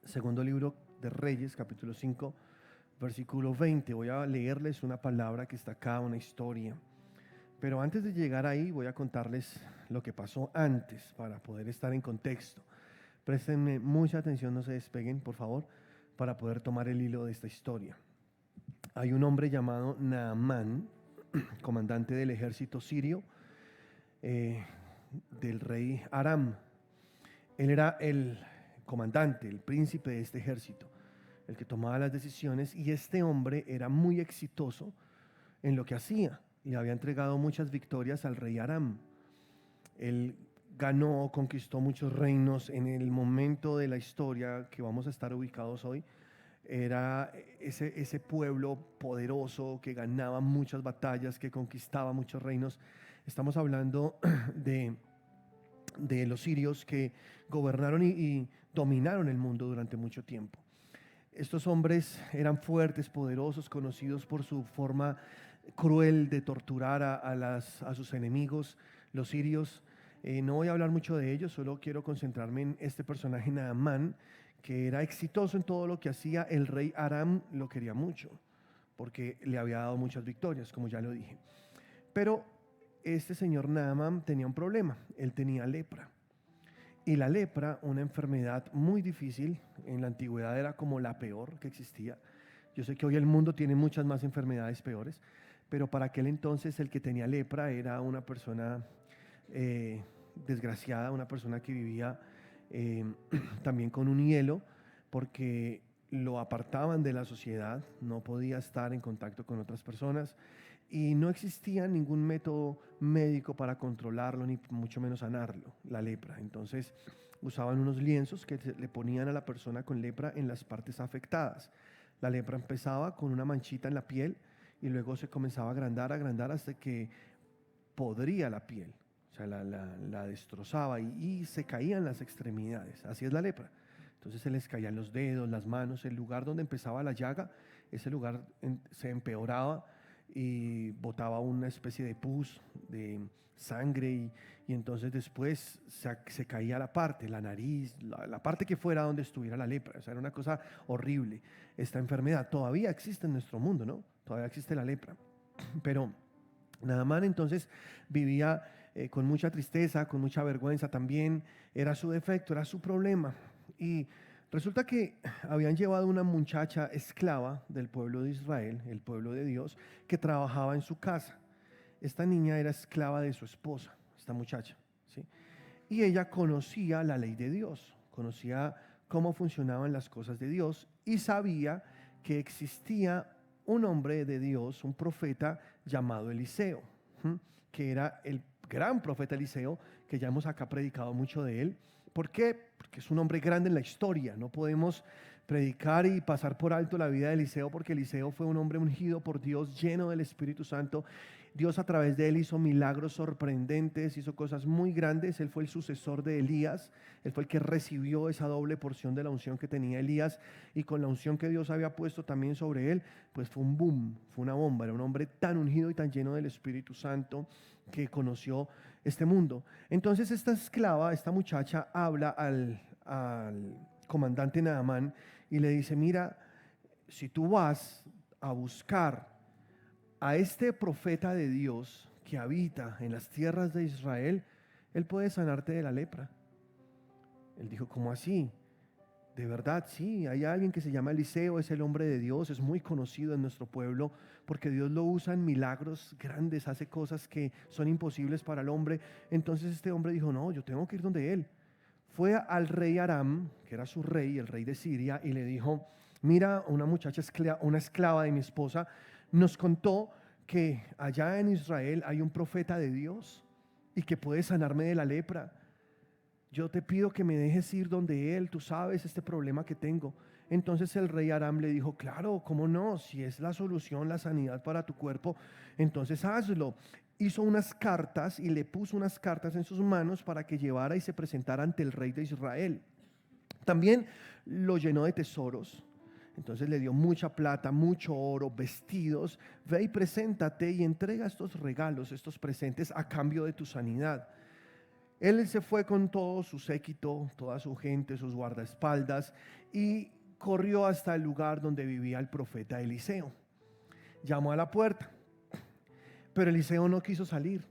Segundo libro de Reyes, capítulo 5, versículo 20. Voy a leerles una palabra que está acá, una historia. Pero antes de llegar ahí, voy a contarles lo que pasó antes para poder estar en contexto. Préstenme mucha atención, no se despeguen, por favor, para poder tomar el hilo de esta historia. Hay un hombre llamado Naamán, comandante del ejército sirio, del rey Aram. Él era el comandante, el príncipe de este ejército, el que tomaba las decisiones, y este hombre era muy exitoso en lo que hacía y había entregado muchas victorias al rey Aram. Él ganó, conquistó muchos reinos. En el momento de la historia que vamos a estar ubicados hoy, era ese pueblo poderoso que ganaba muchas batallas, que conquistaba muchos reinos. Estamos hablando de los sirios que gobernaron y dominaron el mundo durante mucho tiempo. Estos hombres eran fuertes, poderosos, conocidos por su forma cruel de torturar a sus enemigos, los sirios. No voy a hablar mucho de ellos, solo quiero concentrarme en este personaje Naamán, que era exitoso en todo lo que hacía. El rey Aram lo quería mucho, porque le había dado muchas victorias, como ya lo dije. Pero este señor Naamán tenía un problema, él tenía lepra. Y la lepra, una enfermedad muy difícil, en la antigüedad era como la peor que existía. Yo sé que hoy el mundo tiene muchas más enfermedades peores, pero para aquel entonces el que tenía lepra era una persona desgraciada, una persona que vivía también con un hielo, porque lo apartaban de la sociedad, no podía estar en contacto con otras personas y no existía ningún método médico para controlarlo, ni mucho menos sanarlo, la lepra. Entonces usaban unos lienzos que le ponían a la persona con lepra en las partes afectadas. La lepra empezaba con una manchita en la piel y luego se comenzaba a agrandar hasta que podría la piel, o sea, la destrozaba y se caían las extremidades. Así es la lepra. Entonces se les caían los dedos, las manos, el lugar donde empezaba la llaga, ese lugar se empeoraba y botaba una especie de pus, de sangre, y entonces después se caía la parte, la nariz, la parte que fuera donde estuviera la lepra. O sea, era una cosa horrible. Esta enfermedad todavía existe en nuestro mundo, ¿no? Todavía existe la lepra. Pero Naamán entonces vivía con mucha tristeza, con mucha vergüenza también. Era su defecto, era su problema. Y resulta que habían llevado una muchacha esclava del pueblo de Israel, el pueblo de Dios, que trabajaba en su casa. Esta niña era esclava de su esposa, esta muchacha, ¿sí? Y ella conocía la ley de Dios, conocía cómo funcionaban las cosas de Dios y sabía que existía un hombre de Dios, un profeta llamado Eliseo, que era el gran profeta Eliseo, que ya hemos acá predicado mucho de él. ¿Por qué? Porque es un hombre grande en la historia. No podemos predicar y pasar por alto la vida de Eliseo, porque Eliseo fue un hombre ungido por Dios, lleno del Espíritu Santo. Dios a través de él hizo milagros sorprendentes, hizo cosas muy grandes. Él fue el sucesor de Elías, él fue el que recibió esa doble porción de la unción que tenía Elías, y con la unción que Dios había puesto también sobre él, pues fue un boom, fue una bomba. Era un hombre tan ungido y tan lleno del Espíritu Santo que conoció este mundo. Entonces esta esclava, esta muchacha, habla al comandante Naamán y le dice: mira, si tú vas a buscar a este profeta de Dios que habita en las tierras de Israel, él puede sanarte de la lepra. Él dijo: ¿cómo así? De verdad, sí, hay alguien que se llama Eliseo, es el hombre de Dios, es muy conocido en nuestro pueblo porque Dios lo usa en milagros grandes, hace cosas que son imposibles para el hombre. Entonces este hombre dijo: no, yo tengo que ir donde él. Fue al rey Aram, que era su rey, el rey de Siria, y le dijo: mira, una muchacha, una esclava de mi esposa, nos contó que allá en Israel hay un profeta de Dios y que puede sanarme de la lepra. Yo te pido que me dejes ir donde él, tú sabes este problema que tengo. Entonces el rey Aram le dijo: claro, cómo no, si es la solución, la sanidad para tu cuerpo, entonces hazlo. Hizo unas cartas y le puso unas cartas en sus manos para que llevara y se presentara ante el rey de Israel. También lo llenó de tesoros. Entonces le dio mucha plata, mucho oro, vestidos. Ve y preséntate y entrega estos regalos, estos presentes a cambio de tu sanidad. Él se fue con todo su séquito, toda su gente, sus guardaespaldas, y corrió hasta el lugar donde vivía el profeta Eliseo. Llamó a la puerta, pero Eliseo no quiso salir.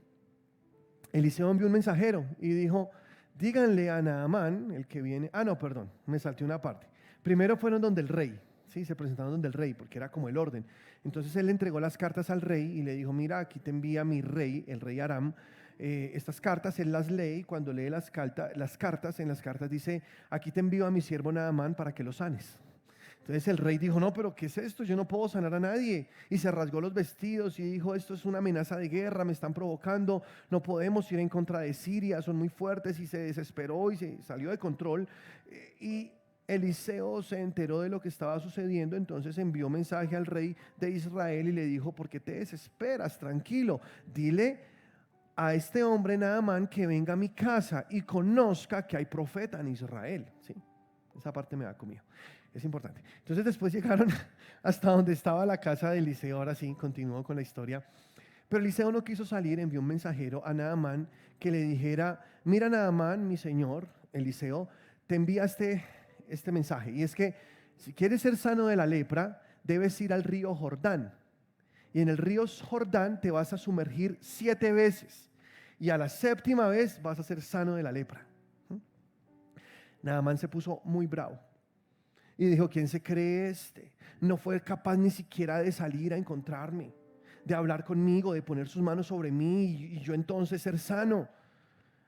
Eliseo envió un mensajero y dijo: díganle a Naamán, el que viene. No, perdón, me salté una parte. Primero fueron donde el rey, ¿sí? Se presentaron donde el rey, porque era como el orden. Entonces él le entregó las cartas al rey y le dijo: mira, aquí te envía mi rey, el rey Aram, estas cartas. Él las lee, y cuando lee las cartas, en las cartas dice: aquí te envío a mi siervo Naamán para que lo sanes. Entonces el rey dijo: no, pero ¿qué es esto? Yo no puedo sanar a nadie. Y se rasgó los vestidos y dijo: esto es una amenaza de guerra, me están provocando, no podemos ir en contra de Siria, son muy fuertes. Y se desesperó y se salió de control. Y Eliseo se enteró de lo que estaba sucediendo, entonces envió mensaje al rey de Israel y le dijo: ¿por qué te desesperas? Tranquilo, dile a este hombre Naamán que venga a mi casa y conozca que hay profeta en Israel. ¿Sí? Esa parte me da conmigo. Es importante. Entonces después llegaron hasta donde estaba la casa de Eliseo. Ahora sí, continuó con la historia. Pero Eliseo no quiso salir, envió un mensajero a Naamán que le dijera: mira, Naamán, mi señor Eliseo, te envía este mensaje. Y es que si quieres ser sano de la lepra, debes ir al río Jordán. Y en el río Jordán te vas a sumergir 7 veces. Y a la 7ª vez vas a ser sano de la lepra. Naamán se puso muy bravo. Y dijo: ¿quién se cree este? No fue capaz ni siquiera de salir a encontrarme, de hablar conmigo, de poner sus manos sobre mí y yo entonces ser sano.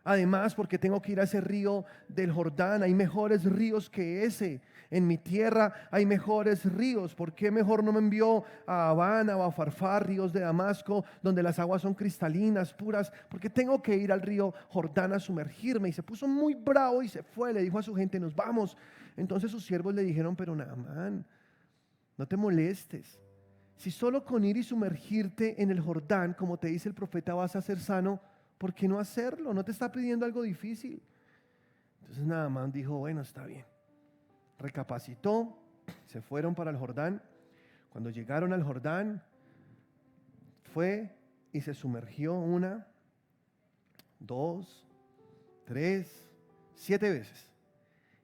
Además, porque tengo que ir a ese río del Jordán, hay mejores ríos que ese. En mi tierra hay mejores ríos. ¿Por qué mejor no me envió a Habana o a Farfar, ríos de Damasco, donde las aguas son cristalinas, puras? Porque tengo que ir al río Jordán a sumergirme. Y se puso muy bravo y se fue. Le dijo a su gente: nos vamos. Entonces sus siervos le dijeron: pero Naamán, no te molestes. Si solo con ir y sumergirte en el Jordán, como te dice el profeta, vas a ser sano, ¿por qué no hacerlo? No te está pidiendo algo difícil. Entonces Naamán dijo: bueno, está bien. Recapacitó, se fueron para el Jordán. Cuando llegaron al Jordán, fue y se sumergió 1, 2, 3, 7 veces.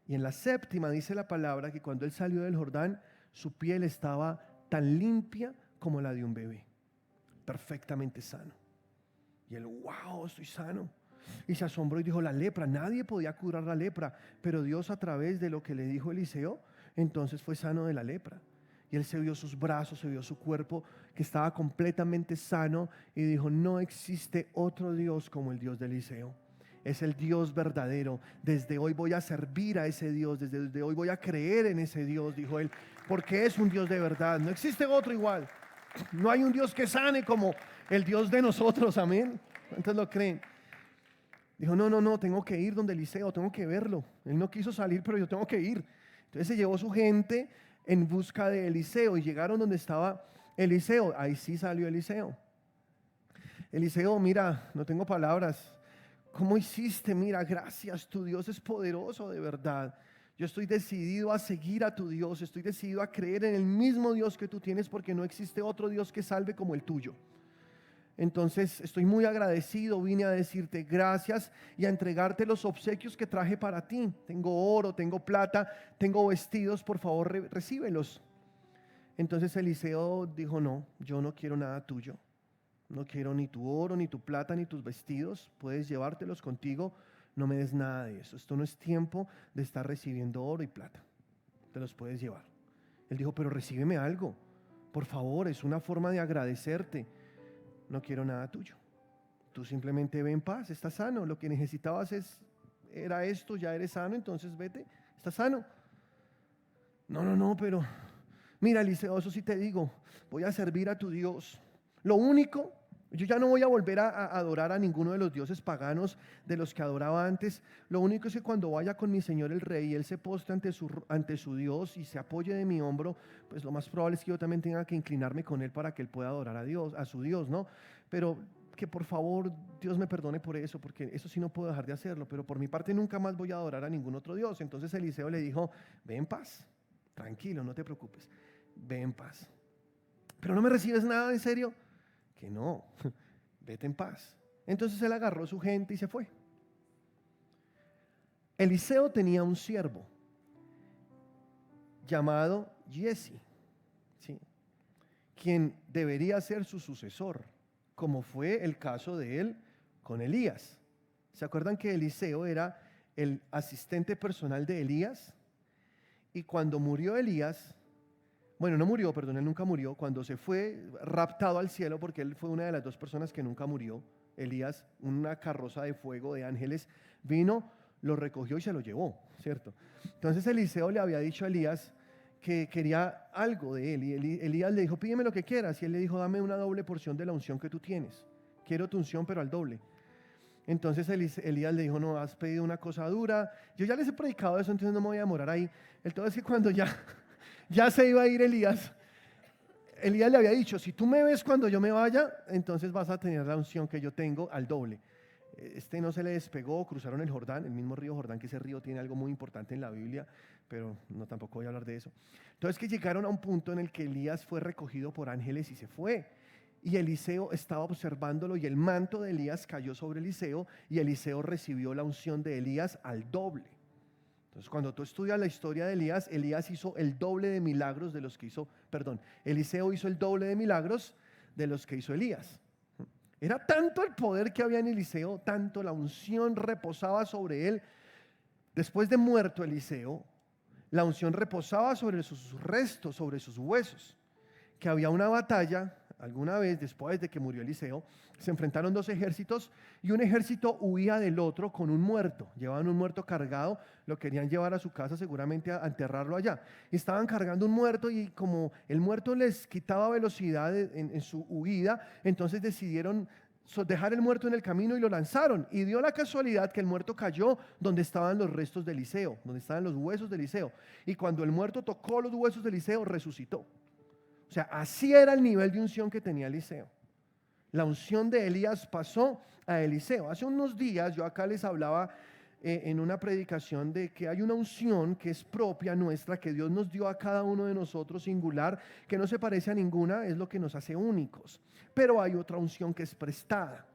Y en la 7ª dice la palabra que cuando él salió del Jordán, su piel estaba tan limpia como la de un bebé, perfectamente sano. Y él: wow, estoy sano. Y se asombró y dijo: la lepra, nadie podía curar la lepra, pero Dios, a través de lo que le dijo Eliseo, entonces fue sano de la lepra. Y él se vio sus brazos, se vio su cuerpo, que estaba completamente sano, y dijo: no existe otro Dios como el Dios de Eliseo. Es el Dios verdadero. Desde hoy voy a servir a ese Dios, desde hoy voy a creer en ese Dios, dijo él, porque es un Dios de verdad. No existe otro igual. No hay un Dios que sane como el Dios de nosotros, amén. ¿Cuántos lo creen? Dijo: no, tengo que ir donde Eliseo, tengo que verlo. Él no quiso salir, pero yo tengo que ir. Entonces se llevó su gente en busca de Eliseo y llegaron donde estaba Eliseo. Ahí sí salió Eliseo. Eliseo: mira, no tengo palabras. ¿Cómo hiciste? Mira, gracias, tu Dios es poderoso de verdad. Yo estoy decidido a seguir a tu Dios, estoy decidido a creer en el mismo Dios que tú tienes, porque no existe otro Dios que salve como el tuyo. Entonces estoy muy agradecido, vine a decirte gracias y a entregarte los obsequios que traje para ti. Tengo oro, tengo plata, tengo vestidos, por favor recíbelos. Entonces Eliseo dijo: no, yo no quiero nada tuyo. No quiero ni tu oro, ni tu plata, ni tus vestidos. Puedes llevártelos contigo, no me des nada de eso. Esto no es tiempo de estar recibiendo oro y plata. Te los puedes llevar. Él dijo: pero recíbeme algo, por favor, es una forma de agradecerte. No quiero nada tuyo. Tú simplemente ve en paz, estás sano. Lo que necesitabas era esto, ya eres sano, entonces vete, estás sano. No, pero mira, Eliseo, eso sí te digo, voy a servir a tu Dios. Lo único, yo ya no voy a volver a adorar a ninguno de los dioses paganos de los que adoraba antes. Lo único es que cuando vaya con mi señor el rey y él se postre ante su Dios y se apoye de mi hombro, pues lo más probable es que yo también tenga que inclinarme con él para que él pueda adorar a Dios, a su Dios, ¿no? Pero que por favor Dios me perdone por eso, porque eso sí no puedo dejar de hacerlo, pero por mi parte nunca más voy a adorar a ningún otro Dios. Entonces Eliseo le dijo: ve en paz, tranquilo, no te preocupes, ve en paz. Pero no me recibes nada, ¿en serio? Que no, vete en paz. Entonces él agarró a su gente y se fue. Eliseo tenía un siervo llamado Giesi, ¿sí?, quien debería ser su sucesor, como fue el caso de él con Elías. ¿Se acuerdan que Eliseo era el asistente personal de Elías? Y cuando murió Elías, bueno, no murió, perdón, él nunca murió, cuando se fue raptado al cielo, porque él fue una de las dos personas que nunca murió, Elías, una carroza de fuego de ángeles, vino, lo recogió y se lo llevó, ¿cierto? Entonces Eliseo le había dicho a Elías que quería algo de él, y Elías le dijo, pídeme lo que quieras, y él le dijo, dame una doble porción de la unción que tú tienes, quiero tu unción pero al doble. Entonces Elías le dijo, no, has pedido una cosa dura, yo ya les he predicado eso, entonces no me voy a demorar ahí. El todo es que cuando ya se iba a ir Elías le había dicho, si tú me ves cuando yo me vaya, entonces vas a tener la unción que yo tengo al doble. No se le despegó, cruzaron el Jordán, el mismo río Jordán, que ese río tiene algo muy importante en la Biblia, pero no, tampoco voy a hablar de eso. Entonces que llegaron a un punto en el que Elías fue recogido por ángeles y se fue. Y Eliseo estaba observándolo y el manto de Elías cayó sobre Eliseo y Eliseo recibió la unción de Elías al doble. Entonces, cuando tú estudias la historia de Elías, Elías hizo el doble de milagros de los que hizo, Eliseo hizo el doble de milagros de los que hizo Elías. Era tanto el poder que había en Eliseo, tanto la unción reposaba sobre él. Después de muerto Eliseo, la unción reposaba sobre sus restos, sobre sus huesos, que había una batalla. Alguna vez, después de que murió Eliseo, se enfrentaron dos ejércitos y un ejército huía del otro con un muerto. Llevaban un muerto cargado, lo querían llevar a su casa seguramente a enterrarlo allá. Estaban cargando un muerto y como el muerto les quitaba velocidad en su huida, entonces decidieron dejar el muerto en el camino y lo lanzaron. Y dio la casualidad que el muerto cayó donde estaban los restos de Eliseo, donde estaban los huesos de Eliseo. Y cuando el muerto tocó los huesos de Eliseo, resucitó. O sea, así era el nivel de unción que tenía Eliseo. La unción de Elías pasó a Eliseo. Hace unos días yo acá les hablaba en una predicación de que hay una unción que es propia nuestra, que Dios nos dio a cada uno de nosotros singular, que no se parece a ninguna, es lo que nos hace únicos. Pero hay otra unción que es prestada.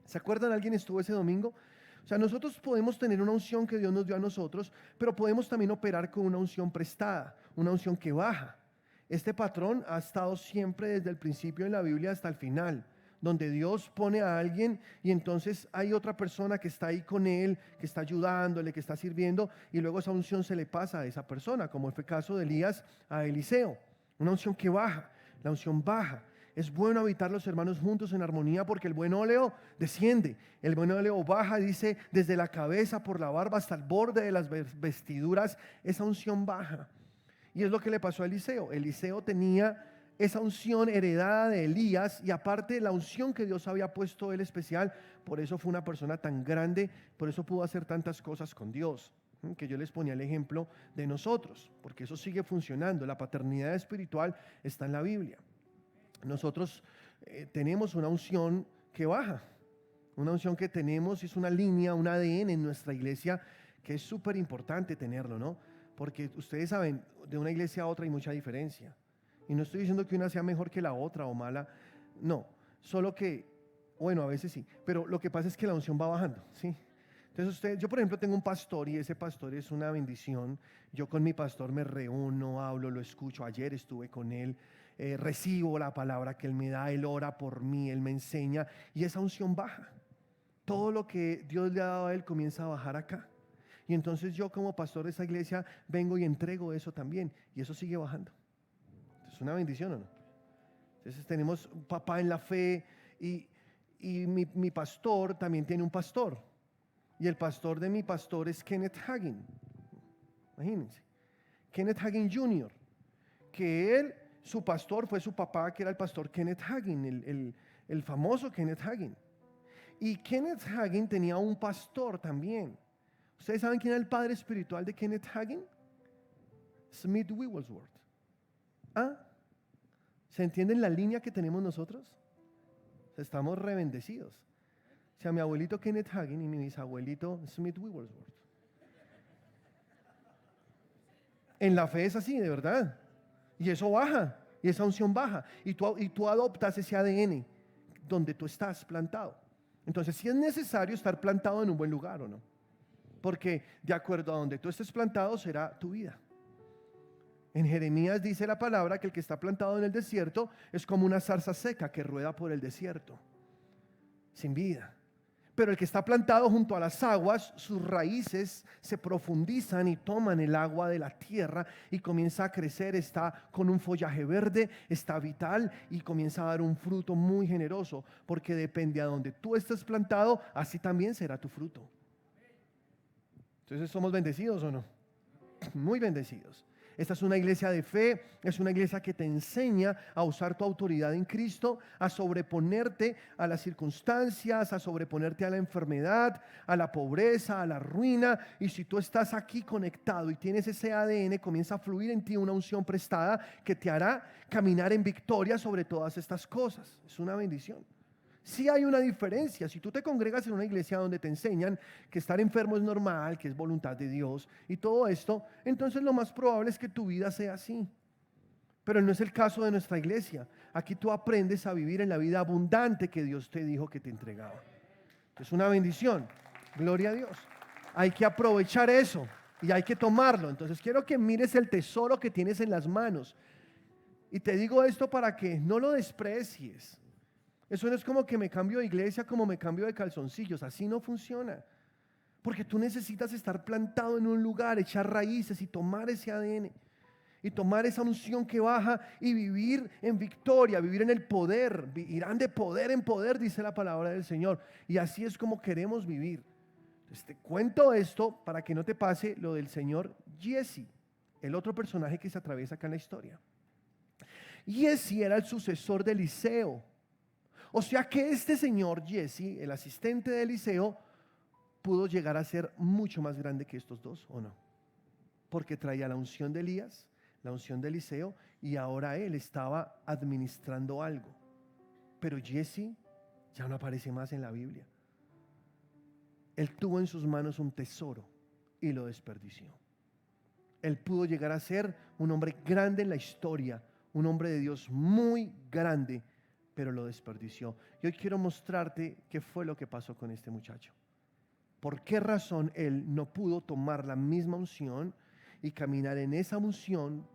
¿Se acuerdan? ¿Alguien estuvo ese domingo? O sea, nosotros podemos tener una unción que Dios nos dio a nosotros, pero podemos también operar con una unción prestada, una unción que baja. Este patrón ha estado siempre desde el principio en la Biblia hasta el final, donde Dios pone a alguien y entonces hay otra persona que está ahí con él, que está ayudándole, que está sirviendo, y luego esa unción se le pasa a esa persona, como fue el caso de Elías a Eliseo. Una unción que baja, la unción baja. Es bueno habitar los hermanos juntos en armonía porque el buen óleo desciende, el buen óleo baja, dice, desde la cabeza por la barba hasta el borde de las vestiduras, esa unción baja. Y es lo que le pasó a Eliseo. Eliseo tenía esa unción heredada de Elías y aparte la unción que Dios había puesto él especial. Por eso fue una persona tan grande, por eso pudo hacer tantas cosas con Dios. Que yo les ponía el ejemplo de nosotros, porque eso sigue funcionando. La paternidad espiritual está en la Biblia. Nosotros tenemos una unción que baja, una unción que tenemos, es una línea, un ADN en nuestra iglesia que es súper importante tenerlo, ¿no? Porque ustedes saben, de una iglesia a otra hay mucha diferencia. Y no estoy diciendo que una sea mejor que la otra o mala, no. Solo que, bueno, a veces sí, pero lo que pasa es que la unción va bajando, ¿sí? Entonces yo por ejemplo tengo un pastor y ese pastor es una bendición. Yo con mi pastor me reúno, hablo, lo escucho. Ayer estuve con él, recibo la palabra que él me da, él ora por mí, él me enseña y esa unción baja. Todo lo que Dios le ha dado a él comienza a bajar acá. Y entonces yo como pastor de esa iglesia vengo y entrego eso también. Y eso sigue bajando. ¿Es una bendición o no? Entonces tenemos un papá en la fe y mi pastor también tiene un pastor. Y el pastor de mi pastor es Kenneth Hagin. Imagínense. Kenneth Hagin Jr. Que él, su pastor fue su papá, que era el pastor Kenneth Hagin, el famoso Kenneth Hagin. Y Kenneth Hagin tenía un pastor también. ¿Ustedes saben quién era el padre espiritual de Kenneth Hagin? Smith Wigglesworth. ¿Ah? ¿Se entiende la línea que tenemos nosotros? Estamos rebendecidos. O sea, mi abuelito Kenneth Hagin y mi bisabuelito Smith Wigglesworth. En la fe es así, de verdad. Y eso baja, y esa unción baja. Y tú adoptas ese ADN donde tú estás plantado. Entonces, sí es necesario estar plantado en un buen lugar, ¿o no? porque de acuerdo a donde tú estés plantado será tu vida. En Jeremías dice la palabra que el que está plantado en el desierto es como una zarza seca que rueda por el desierto, sin vida. Pero el que está plantado junto a las aguas, sus raíces se profundizan y toman el agua de la tierra y comienza a crecer, está con un follaje verde, está vital y comienza a dar un fruto muy generoso, porque depende a donde tú estés plantado, así también será tu fruto. Entonces, ¿somos bendecidos o no? Muy bendecidos. Esta es una iglesia de fe, es una iglesia que te enseña a usar tu autoridad en Cristo, a sobreponerte a las circunstancias, a sobreponerte a la enfermedad, a la pobreza, a la ruina. Y si tú estás aquí conectado y tienes ese ADN, comienza a fluir en ti una unción prestada que te hará caminar en victoria sobre todas estas cosas. Es una bendición. Sí hay una diferencia. Si tú te congregas en una iglesia donde te enseñan que estar enfermo es normal, que es voluntad de Dios y todo esto, entonces lo más probable es que tu vida sea así. Pero no es el caso de nuestra iglesia. Aquí tú aprendes a vivir en la vida abundante que Dios te dijo que te entregaba. Es una bendición. Gloria a Dios. Hay que aprovechar eso y hay que tomarlo. Entonces quiero que mires el tesoro que tienes en las manos. Y te digo esto para que no lo desprecies. Eso no es como que me cambio de iglesia como me cambio de calzoncillos. Así no funciona. Porque tú necesitas estar plantado en un lugar, echar raíces y tomar ese ADN. Y tomar esa unción que baja y vivir en victoria, vivir en el poder. Irán de poder en poder, dice la palabra del Señor. Y así es como queremos vivir. Entonces te cuento esto para que no te pase lo del señor Jesse, el otro personaje que se atraviesa acá en la historia. Jesse era el sucesor de Eliseo. O sea que este señor Jesse, el asistente de Eliseo, pudo llegar a ser mucho más grande que estos dos, ¿o no? Porque traía la unción de Elías, la unción de Eliseo, y ahora él estaba administrando algo. Pero Jesse ya no aparece más en la Biblia. Él tuvo en sus manos un tesoro y lo desperdició. Él pudo llegar a ser un hombre grande en la historia, un hombre de Dios muy grande, pero lo desperdició. Y hoy quiero mostrarte qué fue lo que pasó con este muchacho. ¿Por qué razón él no pudo tomar la misma unción y caminar en esa unción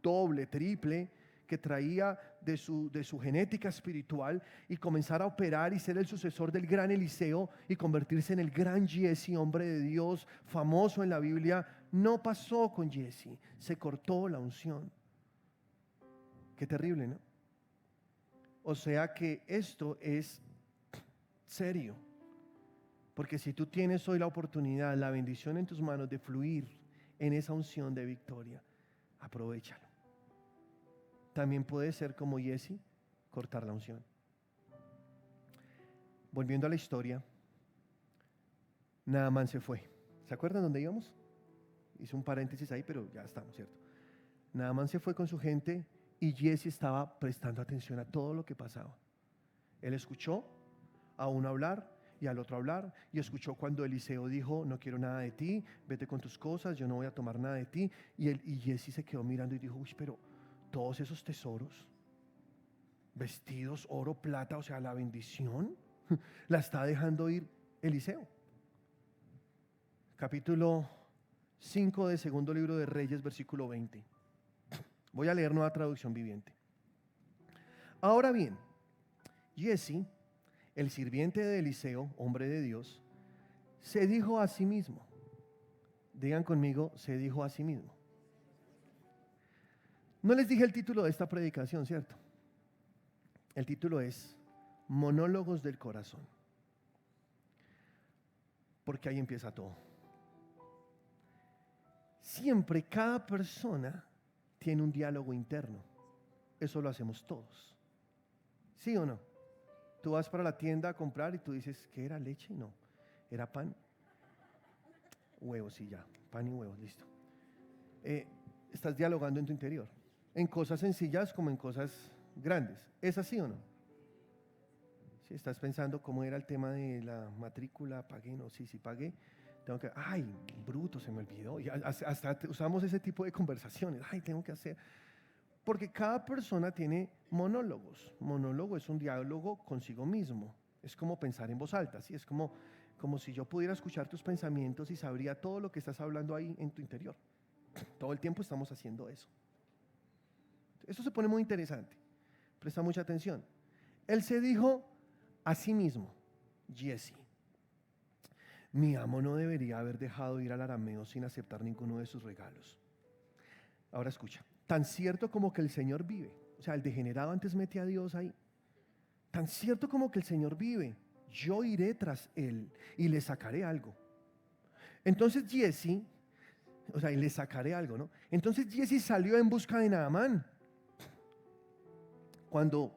doble, triple, que traía de su genética espiritual y comenzar a operar y ser el sucesor del gran Eliseo y convertirse en el gran Jesse, hombre de Dios, famoso en la Biblia? No pasó con Jesse, se cortó la unción. Qué terrible, ¿no? O sea que esto es serio. Porque si tú tienes hoy la oportunidad, la bendición en tus manos de fluir en esa unción de victoria, aprovéchalo. También puede ser como Jesse, cortar la unción. Volviendo a la historia, Naamán se fue. ¿Se acuerdan dónde íbamos? Hice un paréntesis ahí, pero ya estamos, ¿cierto? Naamán se fue con su gente y Jesse estaba prestando atención a todo lo que pasaba. Él escuchó a uno hablar y al otro hablar, y escuchó cuando Eliseo dijo: no quiero nada de ti, vete con tus cosas, yo no voy a tomar nada de ti. Y Jesse se quedó mirando y dijo: uy, pero todos esos tesoros, vestidos, oro, plata, o sea, la bendición la está dejando ir Eliseo. Capítulo 5 de segundo libro de Reyes, versículo 20. Voy a leer Nueva Traducción Viviente. Ahora bien, Jesse, el sirviente de Eliseo, hombre de Dios, se dijo a sí mismo. Digan conmigo, se dijo a sí mismo. No les dije el título de esta predicación, ¿cierto? El título es Monólogos del Corazón. Porque ahí empieza todo. Siempre cada persona tiene un diálogo interno. Eso lo hacemos todos. ¿Sí o no? Tú vas para la tienda a comprar y tú dices: ¿qué era? ¿Leche? No. ¿Era pan? Huevos, sí, ya. Pan y huevos, listo. Estás dialogando en tu interior. En cosas sencillas como en cosas grandes. ¿Es así o no? Si estás pensando cómo era el tema de la matrícula, pagué, no, sí pagué. Tengo que, ay, bruto, se me olvidó. Y hasta usamos ese tipo de conversaciones. Ay, tengo que hacer. Porque cada persona tiene monólogos. Monólogo es un diálogo consigo mismo. Es como pensar en voz alta, ¿sí? Es como como si yo pudiera escuchar tus pensamientos y sabría todo lo que estás hablando ahí en tu interior. Todo el tiempo estamos haciendo eso. Esto se pone muy interesante. Presta mucha atención. Él se dijo a sí mismo, Giezi, mi amo no debería haber dejado ir al arameo sin aceptar ninguno de sus regalos. Ahora escucha, tan cierto como que el Señor vive, o sea, el degenerado antes mete a Dios ahí, tan cierto como que el Señor vive, yo iré tras él y le sacaré algo. Entonces Giezi, o sea, y le sacaré algo, ¿no? Entonces Giezi salió en busca de Naamán. Cuando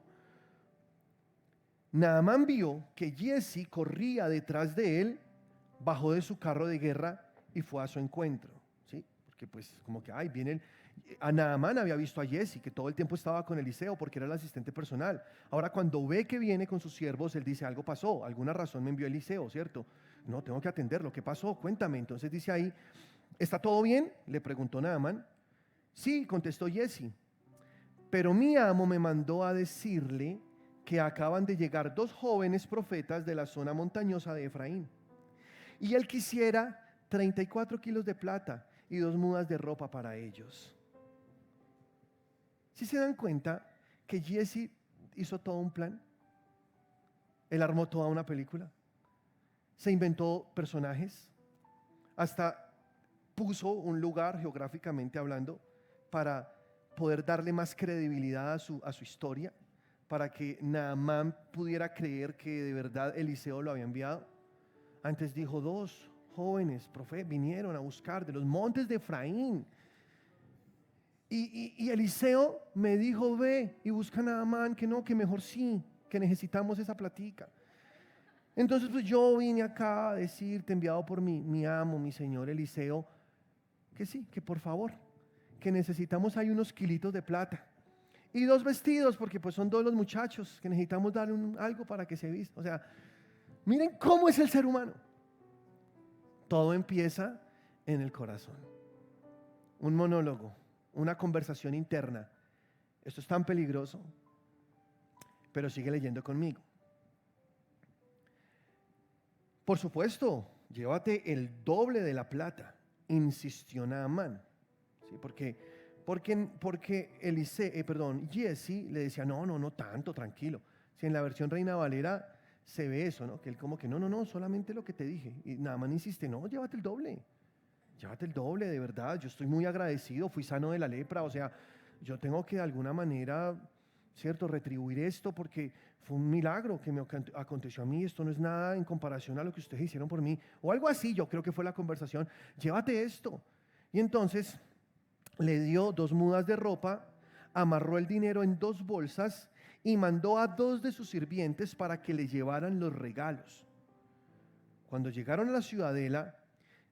Naamán vio que Giezi corría detrás de él, bajó de su carro de guerra y fue a su encuentro, ¿sí? Porque pues como que, ay, viene a Naamán había visto a Giezi, que todo el tiempo estaba con Eliseo porque era el asistente personal. Ahora cuando ve que viene con sus siervos, él dice, algo pasó, alguna razón me envió Eliseo, ¿cierto? No, tengo que atenderlo, ¿qué pasó? Cuéntame. Entonces dice ahí, ¿está todo bien?, le preguntó Naamán. Sí, contestó Giezi, pero mi amo me mandó a decirle que acaban de llegar 2 jóvenes profetas de la zona montañosa de Efraín. Y él quisiera 34 kilos de plata y 2 mudas de ropa para ellos. ¿Sí se dan cuenta que Giezi hizo todo un plan? Él armó toda una película. Se inventó personajes. Hasta puso un lugar geográficamente hablando para poder darle más credibilidad a su historia, para que Naamán pudiera creer que de verdad Eliseo lo había enviado. Antes dijo, 2 jóvenes profetas vinieron a buscar de los montes de Efraín. Y Eliseo me dijo, ve y busca a Naamán, que no, que mejor sí, que necesitamos esa platica. Entonces pues yo vine acá a decirte, enviado por mi amo, mi señor Eliseo, que sí, que por favor, que necesitamos ahí unos kilitos de plata. Y 2 vestidos, porque pues son 2 los muchachos, que necesitamos darle algo para que se vista. O sea, miren cómo es el ser humano. Todo empieza en el corazón. Un monólogo, una conversación interna. Esto es tan peligroso, pero sigue leyendo conmigo. Por supuesto, llévate el doble de la plata, insistió Naamán. ¿Sí? Porque Giezi le decía, no tanto, tranquilo. Si en la versión Reina Valera se ve eso, ¿no? Que él como que, no, solamente lo que te dije. Y Naamán insiste, no, llévate el doble, de verdad, yo estoy muy agradecido, fui sano de la lepra, o sea, yo tengo que de alguna manera, ¿cierto?, retribuir esto porque fue un milagro que me aconteció a mí, esto no es nada en comparación a lo que ustedes hicieron por mí, o algo así, yo creo que fue la conversación, llévate esto. Y entonces le dio 2 mudas de ropa, amarró el dinero en 2 bolsas y mandó a 2 de sus sirvientes para que le llevaran los regalos. Cuando llegaron a la ciudadela,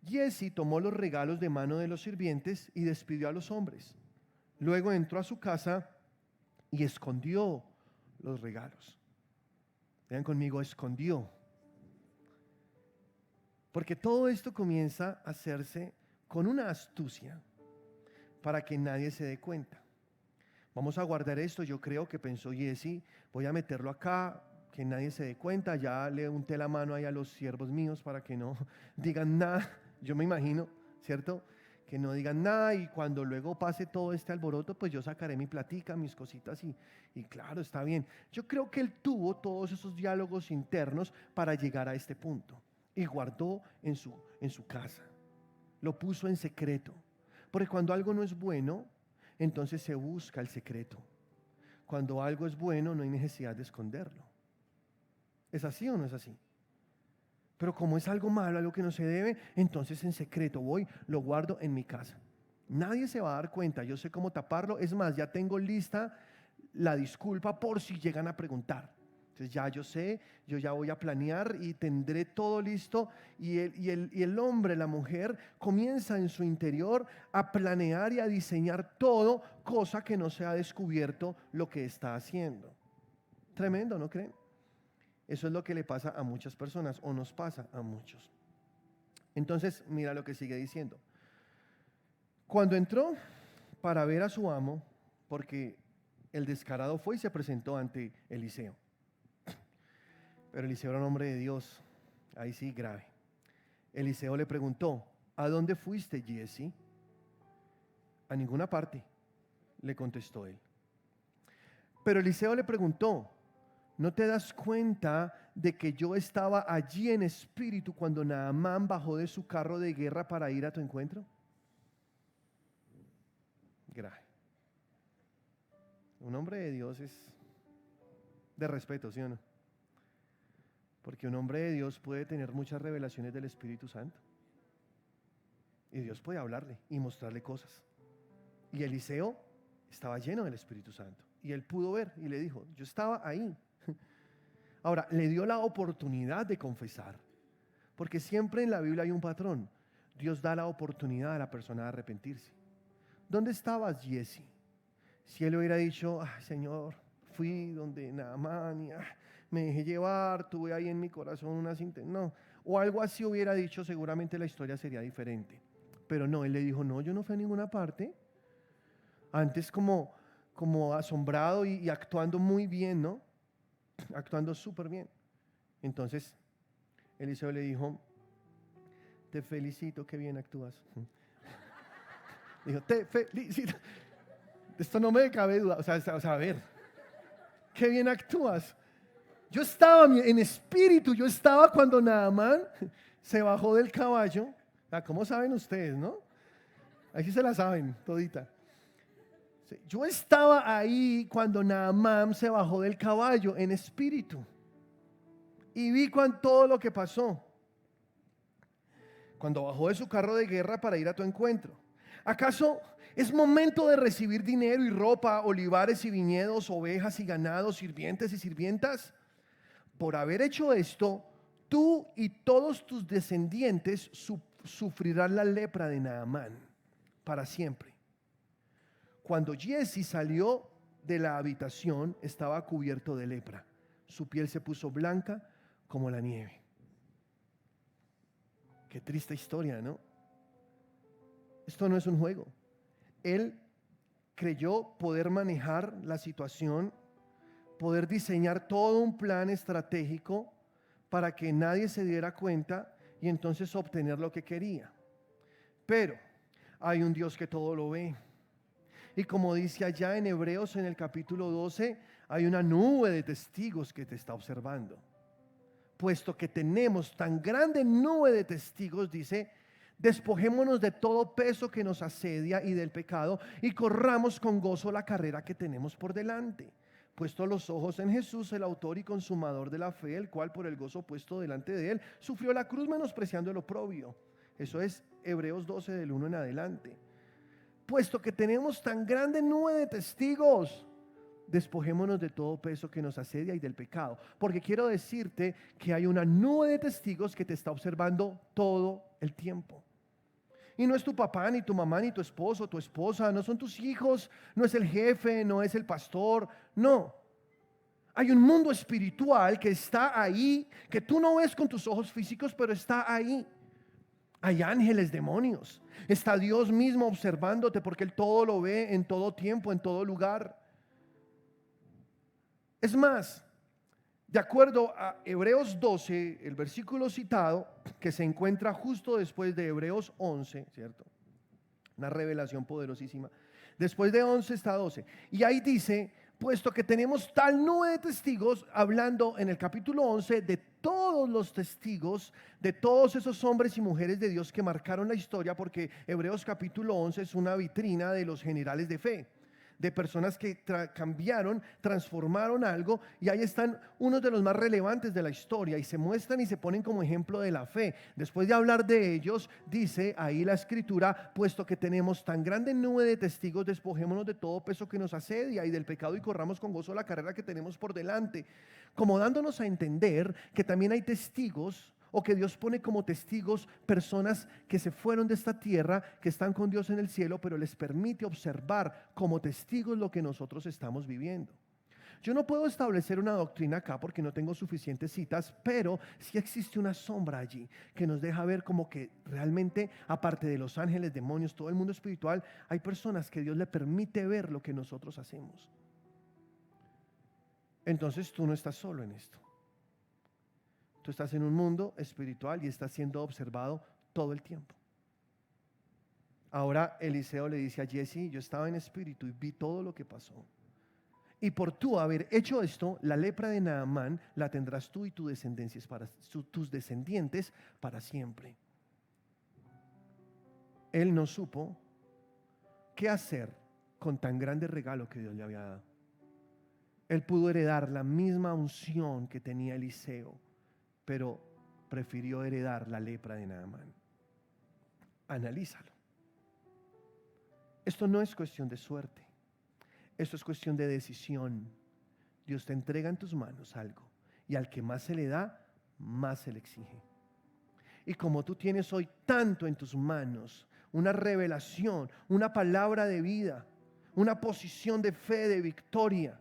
Giezi tomó los regalos de mano de los sirvientes y despidió a los hombres. Luego entró a su casa y escondió los regalos. Vean conmigo, escondió. Porque todo esto comienza a hacerse con una astucia para que nadie se dé cuenta. Vamos a guardar esto, yo creo que pensó Giezi, voy a meterlo acá, que nadie se dé cuenta, ya le unté la mano ahí a los siervos míos para que no digan nada. Yo me imagino, ¿cierto? Que no digan nada y cuando luego pase todo este alboroto, pues yo sacaré mi platica, mis cositas y claro, está bien. Yo creo que él tuvo todos esos diálogos internos para llegar a este punto y guardó en su casa. Lo puso en secreto. Porque cuando algo no es bueno, entonces se busca el secreto. Cuando algo es bueno, no hay necesidad de esconderlo. ¿Es así o no es así? Pero como es algo malo, algo que no se debe, entonces en secreto voy, lo guardo en mi casa. Nadie se va a dar cuenta, yo sé cómo taparlo. Es más, ya tengo lista la disculpa por si llegan a preguntar. Entonces ya yo sé, yo ya voy a planear y tendré todo listo. Y el hombre, la mujer, comienza en su interior a planear y a diseñar todo, cosa que no se ha descubierto lo que está haciendo. Tremendo, ¿no creen? Eso es lo que le pasa a muchas personas o nos pasa a muchos. Entonces, mira lo que sigue diciendo. Cuando entró para ver a su amo, porque el descarado fue y se presentó ante Eliseo. Pero Eliseo era un hombre de Dios Ahí sí, grave. Eliseo le preguntó, ¿a dónde fuiste, Giesi? A ninguna parte, le contestó él. Pero Eliseo le preguntó, ¿no te das cuenta de que yo estaba allí en espíritu cuando Naamán bajó de su carro de guerra para ir a tu encuentro? Grave. Un hombre de Dios es de respeto, ¿sí o no? Porque un hombre de Dios puede tener muchas revelaciones del Espíritu Santo. Y Dios puede hablarle y mostrarle cosas. Y Eliseo estaba lleno del Espíritu Santo. Y él pudo ver y le dijo, yo estaba ahí. Ahora, le dio la oportunidad de confesar. Porque siempre en la Biblia hay un patrón. Dios da la oportunidad a la persona de arrepentirse. ¿Dónde estabas, Giesi? Si él hubiera dicho, Señor, fui donde Naamán y me dejé llevar, tuve ahí en mi corazón una cinta. No, o algo así hubiera dicho, seguramente la historia sería diferente. Pero no, él le dijo, no, yo no fui a ninguna parte. Antes como asombrado y actuando muy bien, ¿no? Actuando súper bien. Entonces, Eliseo le dijo, te felicito, qué bien actúas. Dijo, te felicito. Esto no me cabe duda. O sea, a ver, qué bien actúas. Yo estaba en espíritu, yo estaba cuando Naamán se bajó del caballo. ¿Cómo saben ustedes, no? Ahí sí se la saben, todita. Yo estaba ahí cuando Naamán se bajó del caballo en espíritu. Y vi todo lo que pasó. Cuando bajó de su carro de guerra para ir a tu encuentro. ¿Acaso es momento de recibir dinero y ropa, olivares y viñedos, ovejas y ganados, sirvientes y sirvientas? Por haber hecho esto, tú y todos tus descendientes sufrirán la lepra de Naamán para siempre. Cuando Giesi salió de la habitación, estaba cubierto de lepra. Su piel se puso blanca como la nieve. Qué triste historia, ¿no? Esto no es un juego. Él creyó poder manejar la situación, poder diseñar todo un plan estratégico para que nadie se diera cuenta y entonces obtener lo que quería. Pero hay un Dios que todo lo ve. Y como dice allá en Hebreos en el capítulo 12, hay una nube de testigos que te está observando. Puesto que tenemos tan grande nube de testigos, dice, despojémonos de todo peso que nos asedia y del pecado y corramos con gozo la carrera que tenemos por delante. Puesto los ojos en Jesús, el autor y consumador de la fe, el cual por el gozo puesto delante de él, sufrió la cruz menospreciando el oprobio. Eso es Hebreos 12 del 1 en adelante. Puesto que tenemos tan grande nube de testigos, despojémonos de todo peso que nos asedia y del pecado. Porque quiero decirte que hay una nube de testigos que te está observando todo el tiempo. Y no es tu papá, ni tu mamá, ni tu esposo, tu esposa, no son tus hijos, no es el jefe, no es el pastor, no. Hay un mundo espiritual que está ahí, que tú no ves con tus ojos físicos, pero está ahí. Hay ángeles, demonios. Está Dios mismo observándote porque Él todo lo ve en todo tiempo, en todo lugar. Es más, de acuerdo a Hebreos 12, el versículo citado, que se encuentra justo después de Hebreos 11, ¿cierto? Una revelación poderosísima. Después de 11 está 12. Y ahí dice, puesto que tenemos tal nube de testigos, hablando en el capítulo 11 de todos los testigos, de todos esos hombres y mujeres de Dios que marcaron la historia, porque Hebreos capítulo 11 es una vitrina de los generales de fe, de personas que cambiaron, transformaron algo, y ahí están unos de los más relevantes de la historia y se muestran y se ponen como ejemplo de la fe. Después de hablar de ellos, dice ahí la escritura, puesto que tenemos tan grande nube de testigos, despojémonos de todo peso que nos asedia y del pecado y corramos con gozo la carrera que tenemos por delante, como dándonos a entender que también hay testigos, o que Dios pone como testigos personas que se fueron de esta tierra, que están con Dios en el cielo, pero les permite observar como testigos lo que nosotros estamos viviendo. Yo no puedo establecer una doctrina acá porque no tengo suficientes citas, pero sí existe una sombra allí que nos deja ver como que realmente, aparte de los ángeles, demonios, todo el mundo espiritual, hay personas que Dios le permite ver lo que nosotros hacemos. Entonces tú no estás solo en esto. Tú estás en un mundo espiritual y estás siendo observado todo el tiempo. Ahora Eliseo le dice a Giesi, yo estaba en espíritu y vi todo lo que pasó. Y por tú haber hecho esto, la lepra de Naamán la tendrás tú y tus descendientes para siempre. Él no supo qué hacer con tan grande regalo que Dios le había dado. Él pudo heredar la misma unción que tenía Eliseo, pero prefirió heredar la lepra de Naamán. Analízalo. Esto no es cuestión de suerte. Esto es cuestión de decisión. Dios te entrega en tus manos algo y al que más se le da, más se le exige. Y como tú tienes hoy tanto en tus manos, una revelación, una palabra de vida, una posición de fe, de victoria,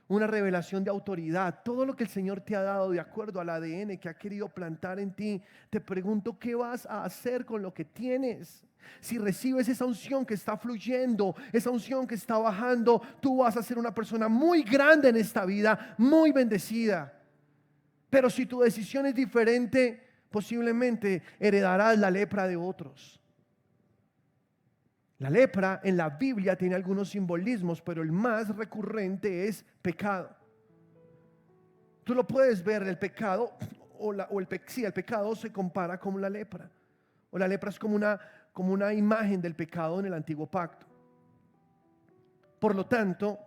una revelación de autoridad, todo lo que el Señor te ha dado de acuerdo al ADN que ha querido plantar en ti, te pregunto, ¿qué vas a hacer con lo que tienes? Si recibes esa unción que está fluyendo, esa unción que está bajando, tú vas a ser una persona muy grande en esta vida, muy bendecida. Pero si tu decisión es diferente, posiblemente heredarás la lepra de otros. La lepra en la Biblia tiene algunos simbolismos, pero el más recurrente es pecado. Tú lo puedes ver, el pecado, el pecado se compara con la lepra. O la lepra es como una imagen del pecado en el antiguo pacto. Por lo tanto,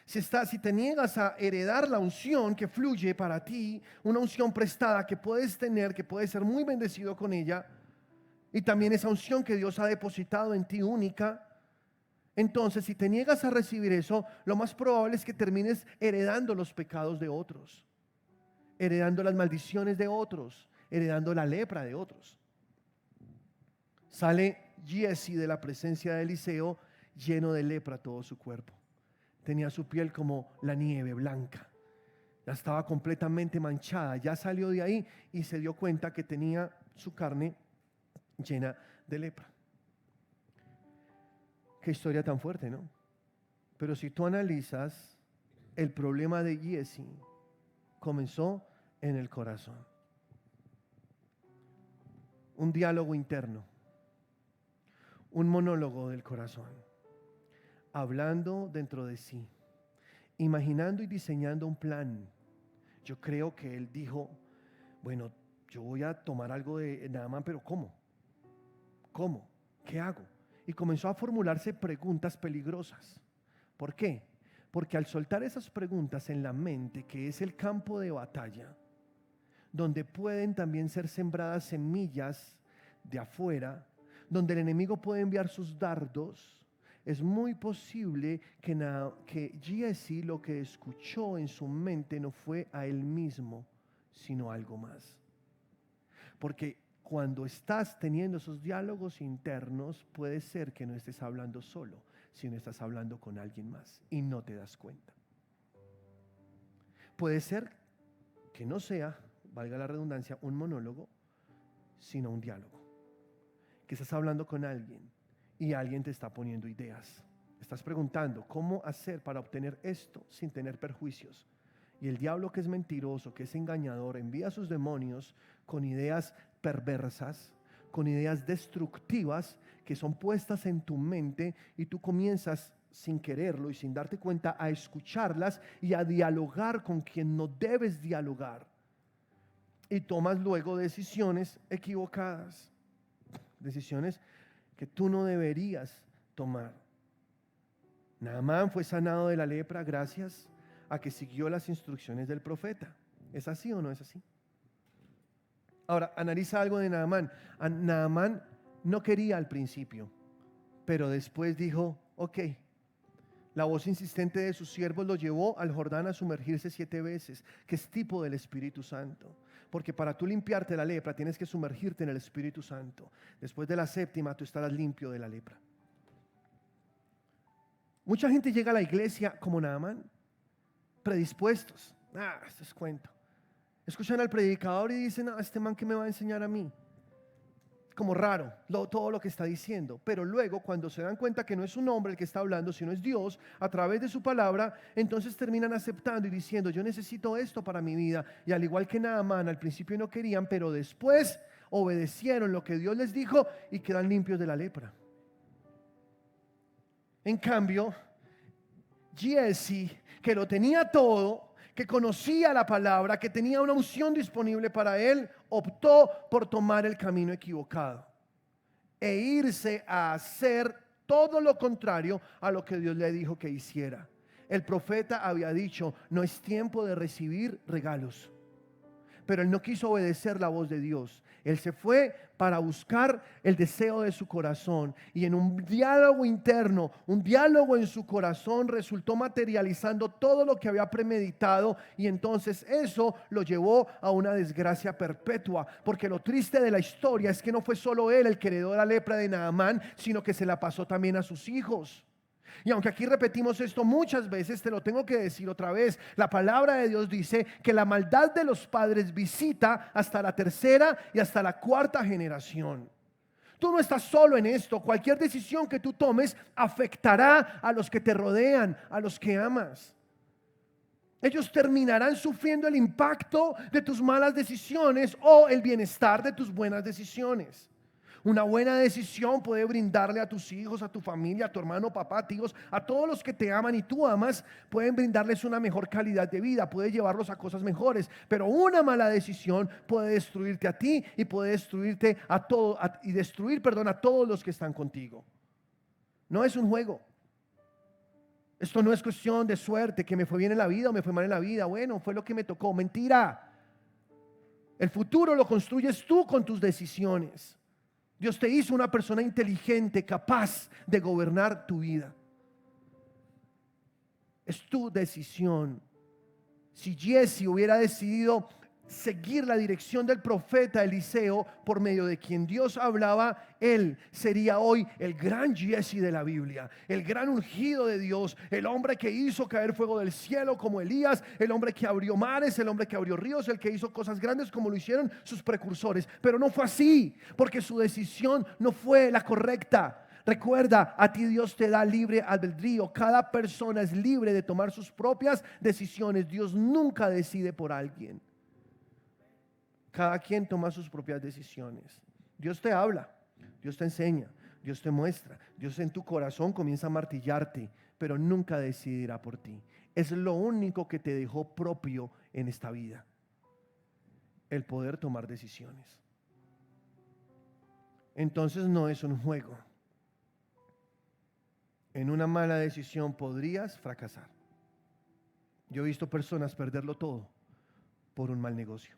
si te niegas a heredar la unción que fluye para ti, una unción prestada que puedes tener, que puedes ser muy bendecido con ella, y también esa unción que Dios ha depositado en ti única, entonces si te niegas a recibir eso, lo más probable es que termines heredando los pecados de otros, heredando las maldiciones de otros, heredando la lepra de otros. Sale Giesi de la presencia de Eliseo lleno de lepra todo su cuerpo. Tenía su piel como la nieve blanca. Ya estaba completamente manchada. Ya salió de ahí y se dio cuenta que tenía su carne llena de lepra. Qué historia tan fuerte, ¿no? Pero si tú analizas, el problema de Giesi comenzó en el corazón. Un diálogo interno. Un monólogo del corazón, hablando dentro de sí, imaginando y diseñando un plan. Yo creo que él dijo, bueno, yo voy a tomar algo de Naamán, pero ¿cómo? ¿Cómo? ¿Qué hago? Y comenzó a formularse preguntas peligrosas. ¿Por qué? Porque al soltar esas preguntas en la mente, que es el campo de batalla, donde pueden también ser sembradas semillas de afuera, donde el enemigo puede enviar sus dardos, es muy posible que Giesi lo que escuchó en su mente no fue a él mismo, sino algo más. Porque cuando estás teniendo esos diálogos internos, puede ser que no estés hablando solo, sino estás hablando con alguien más y no te das cuenta. Puede ser que no sea, valga la redundancia, un monólogo, sino un diálogo. Que estás hablando con alguien y alguien te está poniendo ideas. Estás preguntando cómo hacer para obtener esto sin tener perjuicios. Y el diablo, que es mentiroso, que es engañador, envía a sus demonios con ideas perversas, con ideas destructivas que son puestas en tu mente, y tú comienzas sin quererlo y sin darte cuenta a escucharlas y a dialogar con quien no debes dialogar. Y tomas luego decisiones equivocadas. Decisiones que tú no deberías tomar. Naamán fue sanado de la lepra gracias a que siguió las instrucciones del profeta. ¿Es así o no es así? Ahora, analiza algo de Naamán. Naamán no quería al principio, pero después dijo, ok. La voz insistente de sus siervos lo llevó al Jordán a sumergirse 7 veces, que es tipo del Espíritu Santo. Porque para tú limpiarte la lepra tienes que sumergirte en el Espíritu Santo. Después de la 7ª tú estarás limpio de la lepra. Mucha gente llega a la iglesia como Naamán, predispuestos. Esto es cuento. Escuchan al predicador y dicen, este man, ¿qué me va a enseñar a mí? como raro todo lo que está diciendo, pero luego cuando se dan cuenta que no es un hombre el que está hablando, sino es Dios a través de su palabra, entonces terminan aceptando y diciendo: yo necesito esto para mi vida. Y al igual que Naamán, al principio no querían, pero después obedecieron lo que Dios les dijo y quedan limpios de la lepra. En cambio, Giezi, que lo tenía todo, que conocía la palabra, que tenía una unción disponible para él, optó por tomar el camino equivocado e irse a hacer todo lo contrario a lo que Dios le dijo que hiciera. El profeta había dicho: no es tiempo de recibir regalos. Pero él no quiso obedecer la voz de Dios. Él se fue para buscar el deseo de su corazón. Y en un diálogo interno, un diálogo en su corazón, resultó materializando todo lo que había premeditado. Y entonces eso lo llevó a una desgracia perpetua. Porque lo triste de la historia es que no fue solo él el que heredó la lepra de Naamán, sino que se la pasó también a sus hijos. Y aunque aquí repetimos esto muchas veces, te lo tengo que decir otra vez. La palabra de Dios dice que la maldad de los padres visita hasta la tercera y hasta la cuarta generación. Tú no estás solo en esto. Cualquier decisión que tú tomes afectará a los que te rodean, a los que amas. Ellos terminarán sufriendo el impacto de tus malas decisiones o el bienestar de tus buenas decisiones. Una buena decisión puede brindarle a tus hijos, a tu familia, a tu hermano, papá, tíos, a todos los que te aman y tú amas, pueden brindarles una mejor calidad de vida, puede llevarlos a cosas mejores. Pero una mala decisión puede destruirte a ti y puede destruirte a todos los que están contigo. No es un juego. Esto no es cuestión de suerte, que me fue bien en la vida o me fue mal en la vida. Bueno, fue lo que me tocó. Mentira. El futuro lo construyes tú con tus decisiones. Dios te hizo una persona inteligente, capaz de gobernar tu vida. Es tu decisión. Si Giezi hubiera decidido seguir la dirección del profeta Eliseo, por medio de quien Dios hablaba, él sería hoy el gran Giezi de la Biblia, el gran ungido de Dios, el hombre que hizo caer fuego del cielo como Elías, el hombre que abrió mares, el hombre que abrió ríos, el que hizo cosas grandes como lo hicieron sus precursores. Pero no fue así, porque su decisión no fue la correcta. Recuerda, a ti Dios te da libre albedrío. Cada persona es libre de tomar sus propias decisiones. Dios nunca decide por alguien. Cada quien toma sus propias decisiones. Dios te habla, Dios te enseña, Dios te muestra. Dios en tu corazón comienza a martillarte, pero nunca decidirá por ti. Es lo único que te dejó propio en esta vida: el poder tomar decisiones. Entonces no es un juego. En una mala decisión podrías fracasar. Yo he visto personas perderlo todo por un mal negocio,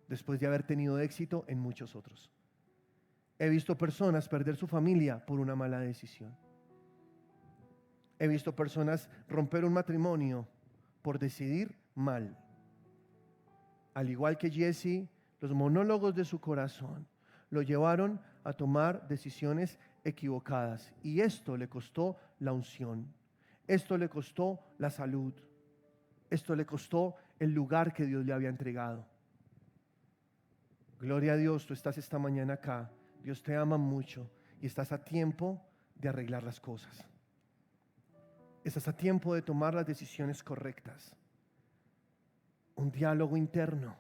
después de haber tenido éxito en muchos otros. He visto personas perder su familia por una mala decisión. He visto personas romper un matrimonio por decidir mal. Al igual que Giezi, los monólogos de su corazón lo llevaron a tomar decisiones equivocadas. Y esto le costó la unción. Esto le costó la salud. Esto le costó el lugar que Dios le había entregado. Gloria a Dios, tú estás esta mañana acá. Dios te ama mucho y estás a tiempo de arreglar las cosas. Estás a tiempo de tomar las decisiones correctas. Un diálogo interno.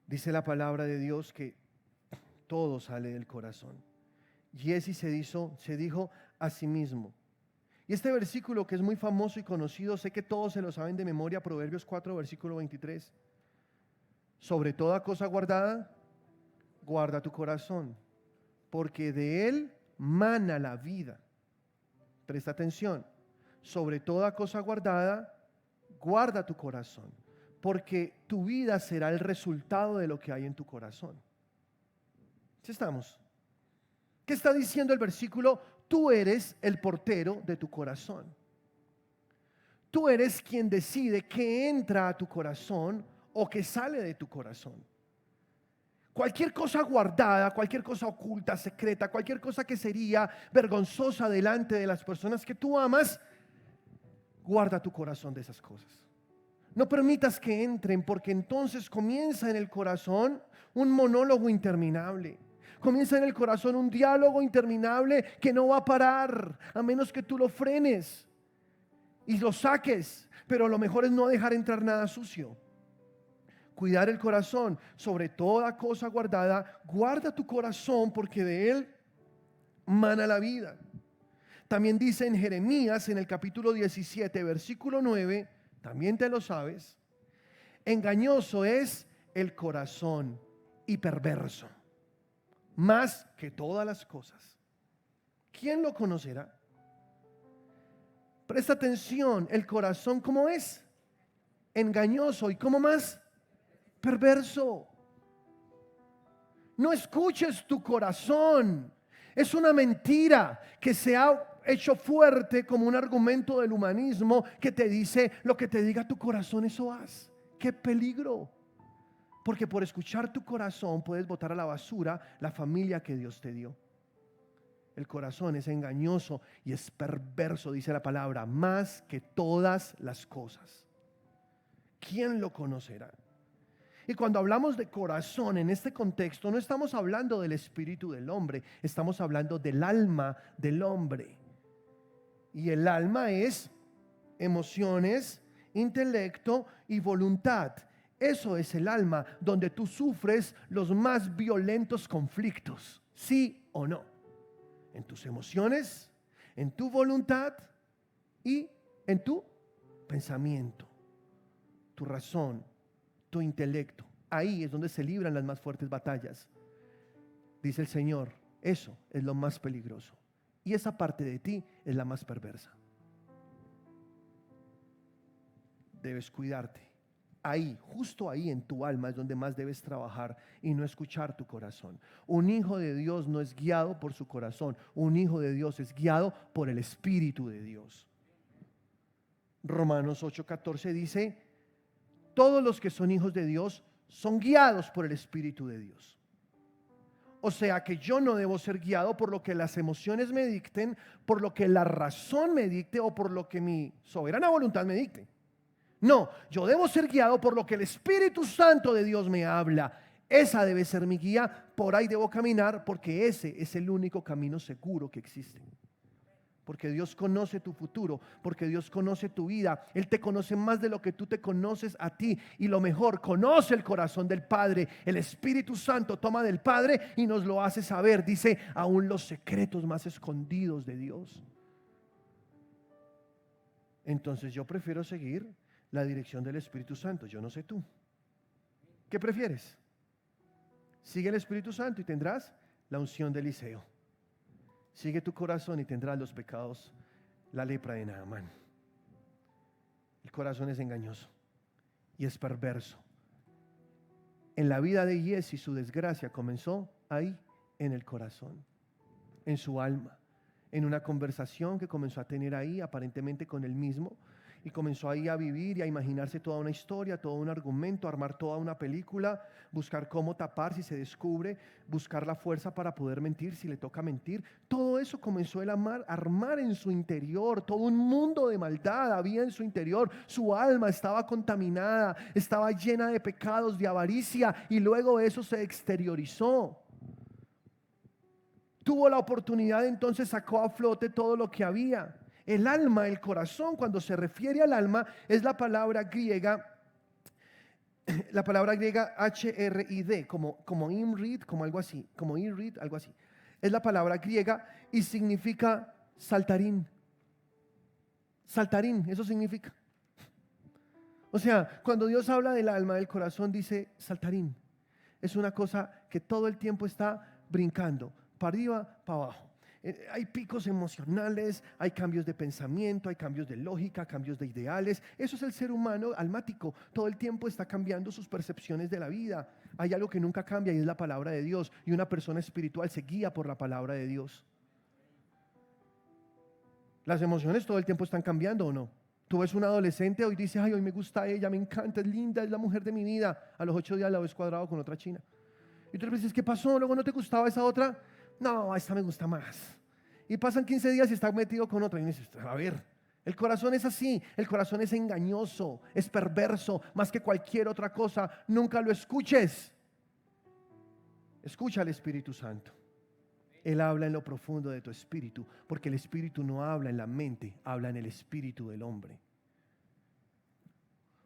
Dice la palabra de Dios que todo sale del corazón. Giezi se dijo a sí mismo. Y este versículo, que es muy famoso y conocido, sé que todos se lo saben de memoria, Proverbios 4, versículo 23. Sobre toda cosa guardada, guarda tu corazón, porque de él mana la vida. Presta atención. Sobre toda cosa guardada, guarda tu corazón, porque tu vida será el resultado de lo que hay en tu corazón. ¿Sí estamos? ¿Qué está diciendo el versículo? Tú eres el portero de tu corazón. Tú eres quien decide qué entra a tu corazón o qué sale de tu corazón. Cualquier cosa guardada, cualquier cosa oculta, secreta, cualquier cosa que sería vergonzosa delante de las personas que tú amas, guarda tu corazón de esas cosas. No permitas que entren, porque entonces comienza en el corazón un monólogo interminable. Comienza en el corazón un diálogo interminable que no va a parar a menos que tú lo frenes y lo saques. Pero lo mejor es no dejar entrar nada sucio. Cuidar el corazón, sobre toda cosa guardada. Guarda tu corazón, porque de él mana la vida. También dice en Jeremías, en el capítulo 17, versículo 9, también te lo sabes: engañoso es el corazón y perverso, más que todas las cosas. ¿Quién lo conocerá? Presta atención, el corazón, ¿cómo es? Engañoso. ¿Y cómo más? Perverso. No escuches tu corazón. Es una mentira que se ha hecho fuerte como un argumento del humanismo que te dice: lo que te diga tu corazón, eso haz. ¡Qué peligro! Porque por escuchar tu corazón puedes botar a la basura la familia que Dios te dio. El corazón es engañoso y es perverso, dice la palabra, más que todas las cosas. ¿Quién lo conocerá? Y cuando hablamos de corazón en este contexto, no estamos hablando del espíritu del hombre, estamos hablando del alma del hombre. Y el alma es emociones, intelecto y voluntad. Eso es el alma, donde tú sufres los más violentos conflictos, ¿sí o no? En tus emociones, en tu voluntad y en tu pensamiento, tu razón, tu intelecto. Ahí es donde se libran las más fuertes batallas. Dice el Señor, eso es lo más peligroso. Y esa parte de ti es la más perversa. Debes cuidarte. Ahí, justo ahí en tu alma es donde más debes trabajar y no escuchar tu corazón. Un hijo de Dios no es guiado por su corazón. Un hijo de Dios es guiado por el Espíritu de Dios. Romanos 8:14 dice: todos los que son hijos de Dios son guiados por el Espíritu de Dios. O sea que yo no debo ser guiado por lo que las emociones me dicten, por lo que la razón me dicte o por lo que mi soberana voluntad me dicte. No, yo debo ser guiado por lo que el Espíritu Santo de Dios me habla. Esa debe ser mi guía, por ahí debo caminar, porque ese es el único camino seguro que existe. Porque Dios conoce tu futuro, porque Dios conoce tu vida. Él te conoce más de lo que tú te conoces a ti. Y lo mejor, conoce el corazón del Padre. El Espíritu Santo toma del Padre y nos lo hace saber. Dice, aún los secretos más escondidos de Dios. Entonces yo prefiero seguir la dirección del Espíritu Santo. Yo no sé tú. ¿Qué prefieres? Sigue el Espíritu Santo y tendrás la unción de Eliseo. Sigue tu corazón y tendrás los pecados, la lepra de Naamán. El corazón es engañoso y es perverso. En la vida de Giezi su desgracia comenzó ahí, en el corazón, en su alma, en una conversación que comenzó a tener ahí aparentemente con él mismo. Y comenzó ahí a vivir y a imaginarse toda una historia, todo un argumento, armar toda una película, buscar cómo tapar si se descubre, buscar la fuerza para poder mentir si le toca mentir. Todo eso comenzó él a armar en su interior, todo un mundo de maldad había en su interior. Su alma estaba contaminada, estaba llena de pecados, de avaricia, y luego eso se exteriorizó. Tuvo la oportunidad, entonces sacó a flote todo lo que había. El alma, el corazón, cuando se refiere al alma, es la palabra griega HRID, como imrid, como algo así, como irrid, algo así. Es la palabra griega y significa saltarín. Saltarín, eso significa. O sea, cuando Dios habla del alma, del corazón, dice saltarín. Es una cosa que todo el tiempo está brincando, para arriba, para abajo. Hay picos emocionales, hay cambios de pensamiento, hay cambios de lógica, cambios de ideales. Eso es el ser humano almático. Todo el tiempo está cambiando sus percepciones de la vida. Hay algo que nunca cambia y es la palabra de Dios. Y una persona espiritual se guía por la palabra de Dios. Las emociones todo el tiempo están cambiando, ¿o no? Tú ves un adolescente, hoy dice, ay, hoy me gusta ella, me encanta, es linda, es la mujer de mi vida. A los 8 días la ves cuadrado con otra china. Y tú le dices, ¿qué pasó? ¿Luego no te gustaba esa otra? No, esta me gusta más. Y pasan 15 días y está metido con otra. Y me dices, a ver, El corazón es así, el corazón es engañoso, es perverso, más que cualquier otra cosa. Nunca lo escuches. Escucha al Espíritu Santo. Él habla en lo profundo de tu espíritu, porque el espíritu no habla en la mente, habla en el espíritu del hombre.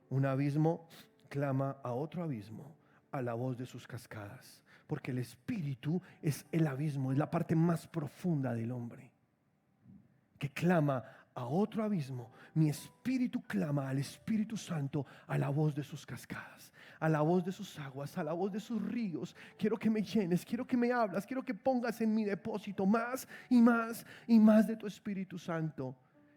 Un abismo clama a otro abismo a la voz de sus cascadas, porque el espíritu es el abismo, es la parte más profunda del hombre, que clama a otro abismo. Mi espíritu clama al Espíritu Santo a la voz de sus cascadas, a la voz de sus aguas, a la voz de sus ríos. Quiero que me llenes, quiero que me hablas, quiero que pongas en mi depósito más y más y más de tu Espíritu Santo.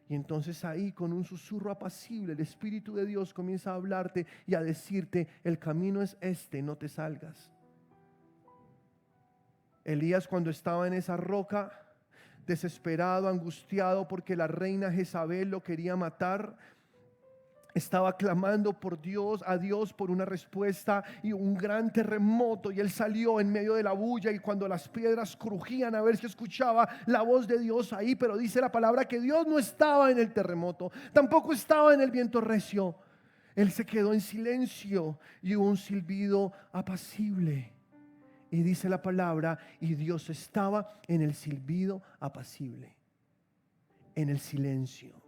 Y entonces ahí, con un susurro apacible, el Espíritu de Dios comienza a hablarte y a decirte: el camino es este, no te salgas. Elías, cuando estaba en esa roca, desesperado, angustiado porque la reina Jezabel lo quería matar, estaba clamando por Dios, a Dios por una respuesta, y un gran terremoto, y él salió en medio de la bulla, y cuando las piedras crujían a ver si escuchaba la voz de Dios ahí, pero dice la palabra que Dios no estaba en el terremoto, tampoco estaba en el viento recio. Él se quedó en silencio y hubo un silbido apacible. Y dice la palabra, y Dios estaba en el silbido apacible, en el silencio.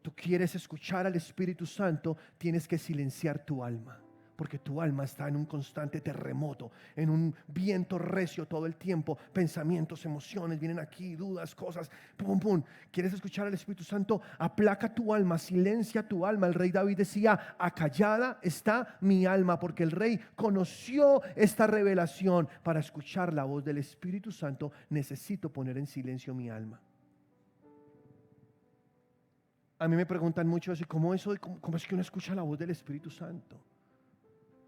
Tú quieres escuchar al Espíritu Santo, tienes que silenciar tu alma, porque tu alma está en un constante terremoto, en un viento recio todo el tiempo. Pensamientos, emociones, vienen aquí, dudas, cosas, pum, pum. ¿Quieres escuchar al Espíritu Santo? Aplaca tu alma, silencia tu alma. El rey David decía: acallada está mi alma, porque el rey conoció esta revelación. Para escuchar la voz del Espíritu Santo, necesito poner en silencio mi alma. A mí me preguntan mucho eso: ¿cómo es que uno escucha la voz del Espíritu Santo?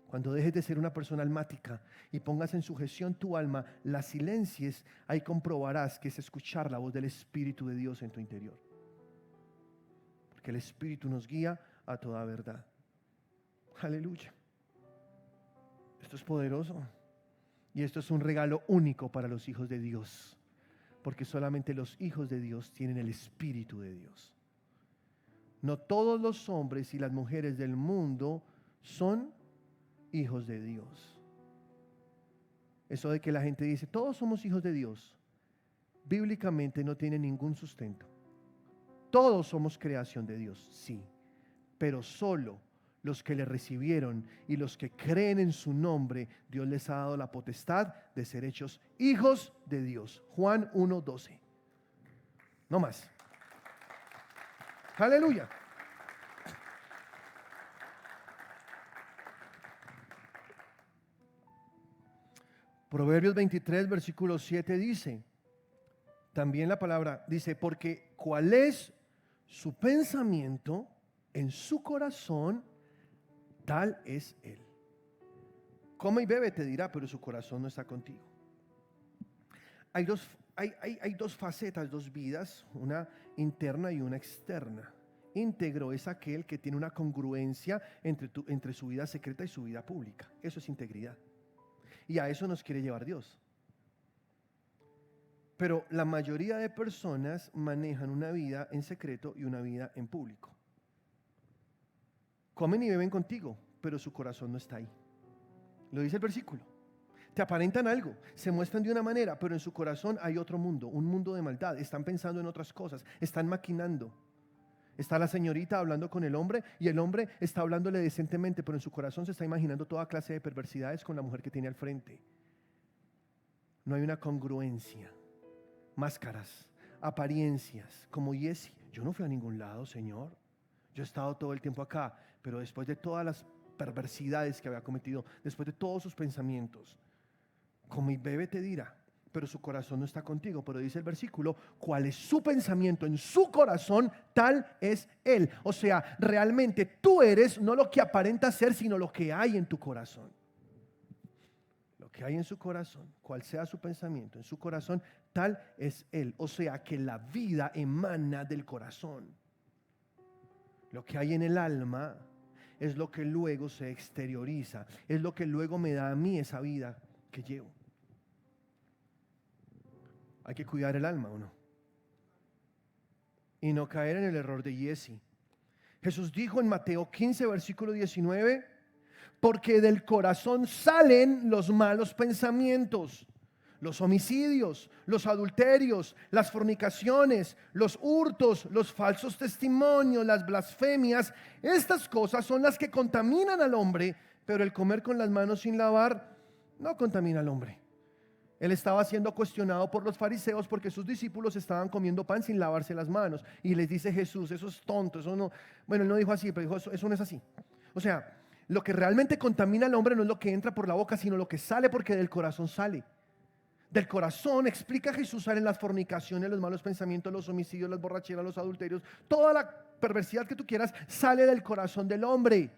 Cuando dejes de ser una persona almática y pongas en sujeción tu alma, la silencies, ahí comprobarás que es escuchar la voz del Espíritu de Dios en tu interior. Porque el Espíritu nos guía a toda verdad. Aleluya. Esto es poderoso. Y esto es un regalo único para los hijos de Dios. Porque solamente los hijos de Dios tienen el Espíritu de Dios. No todos los hombres y las mujeres del mundo son hijos de Dios. Eso de que la gente dice todos somos hijos de Dios, bíblicamente no tiene ningún sustento. Todos somos creación de Dios, sí, pero solo los que le recibieron y los que creen en su nombre, Dios les ha dado la potestad de ser hechos hijos de Dios. Juan 1:12. No más. Aleluya. Proverbios 23, versículo 7 dice, también la palabra dice: porque cuál es su pensamiento en su corazón, tal es él. Come y bebe, te dirá, pero su corazón no está contigo. Hay dos facetas, dos vidas, una interna y una externa. Íntegro es aquel que tiene una congruencia entre su vida secreta y su vida pública. Eso es integridad. Y a eso nos quiere llevar Dios. Pero la mayoría de personas manejan una vida en secreto y una vida en público. Comen y beben contigo, pero su corazón no está ahí. Lo dice el versículo. Te aparentan algo, se muestran de una manera, pero en su corazón hay otro mundo, un mundo de maldad. Están pensando en otras cosas, están maquinando. Está la señorita hablando con el hombre y el hombre está hablándole decentemente, pero en su corazón se está imaginando toda clase de perversidades con la mujer que tiene al frente. No hay una congruencia. Máscaras, apariencias, como Yesi. Yo no fui a ningún lado, Señor. Yo he estado todo el tiempo acá, pero después de todas las perversidades que había cometido, después de todos sus pensamientos, come y bebe, te dirá, pero su corazón no está contigo. Pero dice el versículo: cuál es su pensamiento en su corazón, tal es él. O sea, realmente tú eres no lo que aparenta ser, sino lo que hay en tu corazón. Lo que hay en su corazón, cual sea su pensamiento en su corazón, tal es él. O sea, que la vida emana del corazón. Lo que hay en el alma es lo que luego se exterioriza, es lo que luego me da a mí esa vida que llevo. Hay que cuidar el alma, ¿o no? y no caer en el error de Giezi. Jesús dijo en Mateo 15, versículo 19, porque del corazón salen los malos pensamientos, los homicidios, los adulterios, las fornicaciones, los hurtos, los falsos testimonios, las blasfemias. Estas cosas son las que contaminan al hombre, pero el comer con las manos sin lavar no contamina al hombre. Él estaba siendo cuestionado por los fariseos porque sus discípulos estaban comiendo pan sin lavarse las manos. Y les dice Jesús, eso es tonto, eso no. Bueno, él no dijo así, pero dijo, eso no es así. O sea, lo que realmente contamina al hombre no es lo que entra por la boca, sino lo que sale, porque del corazón sale. Del corazón, explica Jesús, salen las fornicaciones, los malos pensamientos, los homicidios, las borracheras, los adulterios. Toda la perversidad que tú quieras sale del corazón del hombre.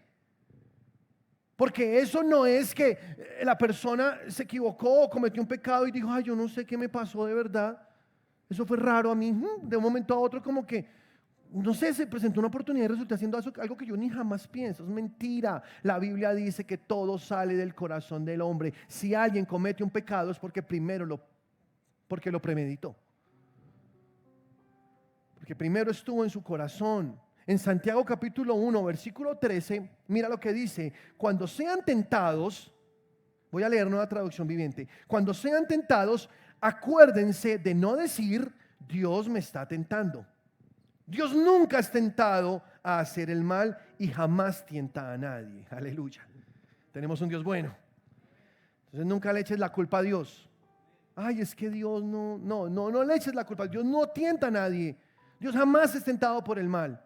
Porque eso no es que la persona se equivocó o cometió un pecado y dijo, ay, yo no sé qué me pasó de verdad. Eso fue raro a mí. De un momento a otro como que, no sé, se presentó una oportunidad y resulté haciendo algo que yo ni jamás pienso. Es mentira. La Biblia dice que todo sale del corazón del hombre. Si alguien comete un pecado es porque porque lo premeditó. Porque primero estuvo en su corazón. En Santiago capítulo 1, versículo 13, mira lo que dice: cuando sean tentados, voy a leer Nueva Traducción Viviente, cuando sean tentados, acuérdense de no decir, Dios me está tentando. Dios nunca es tentado a hacer el mal y jamás tienta a nadie. Aleluya. Tenemos un Dios bueno. Entonces nunca le eches la culpa a Dios. Ay, es que Dios no le eches la culpa. Dios no tienta a nadie. Dios jamás es tentado por el mal.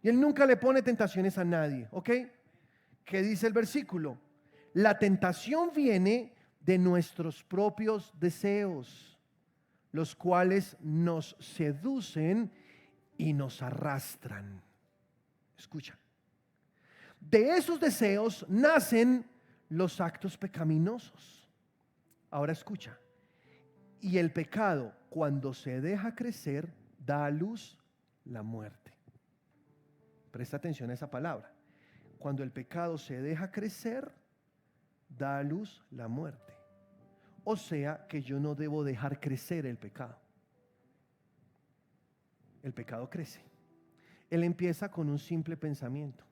Y Él nunca le pone tentaciones a nadie, ¿ok? ¿Qué dice el versículo? La tentación viene de nuestros propios deseos, los cuales nos seducen y nos arrastran. Escucha. De esos deseos nacen los actos pecaminosos. Ahora escucha. Y el pecado, cuando se deja crecer, da a luz la muerte. Presta atención a esa palabra. Cuando el pecado se deja crecer, da a luz la muerte. O sea que yo no debo dejar crecer el pecado. El pecado crece. Él empieza con un simple pensamiento.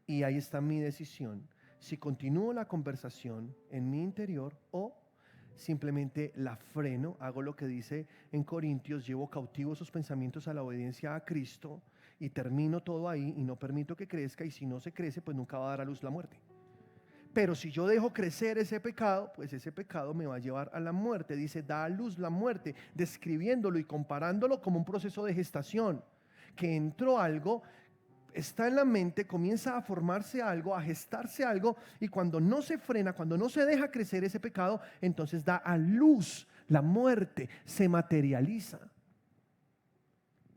Y ahí está mi decisión. Si continúo la conversación en mi interior o simplemente la freno, hago lo que dice en Corintios, llevo cautivos esos pensamientos a la obediencia a Cristo y termino todo ahí y no permito que crezca, y si no se crece, pues nunca va a dar a luz la muerte. Pero si yo dejo crecer ese pecado, pues ese pecado me va a llevar a la muerte. Dice, da a luz la muerte, describiéndolo y comparándolo como un proceso de gestación, que entró algo, está en la mente, comienza a formarse algo, a gestarse algo, y cuando no se frena, cuando no se deja crecer ese pecado, entonces da a luz la muerte, se materializa.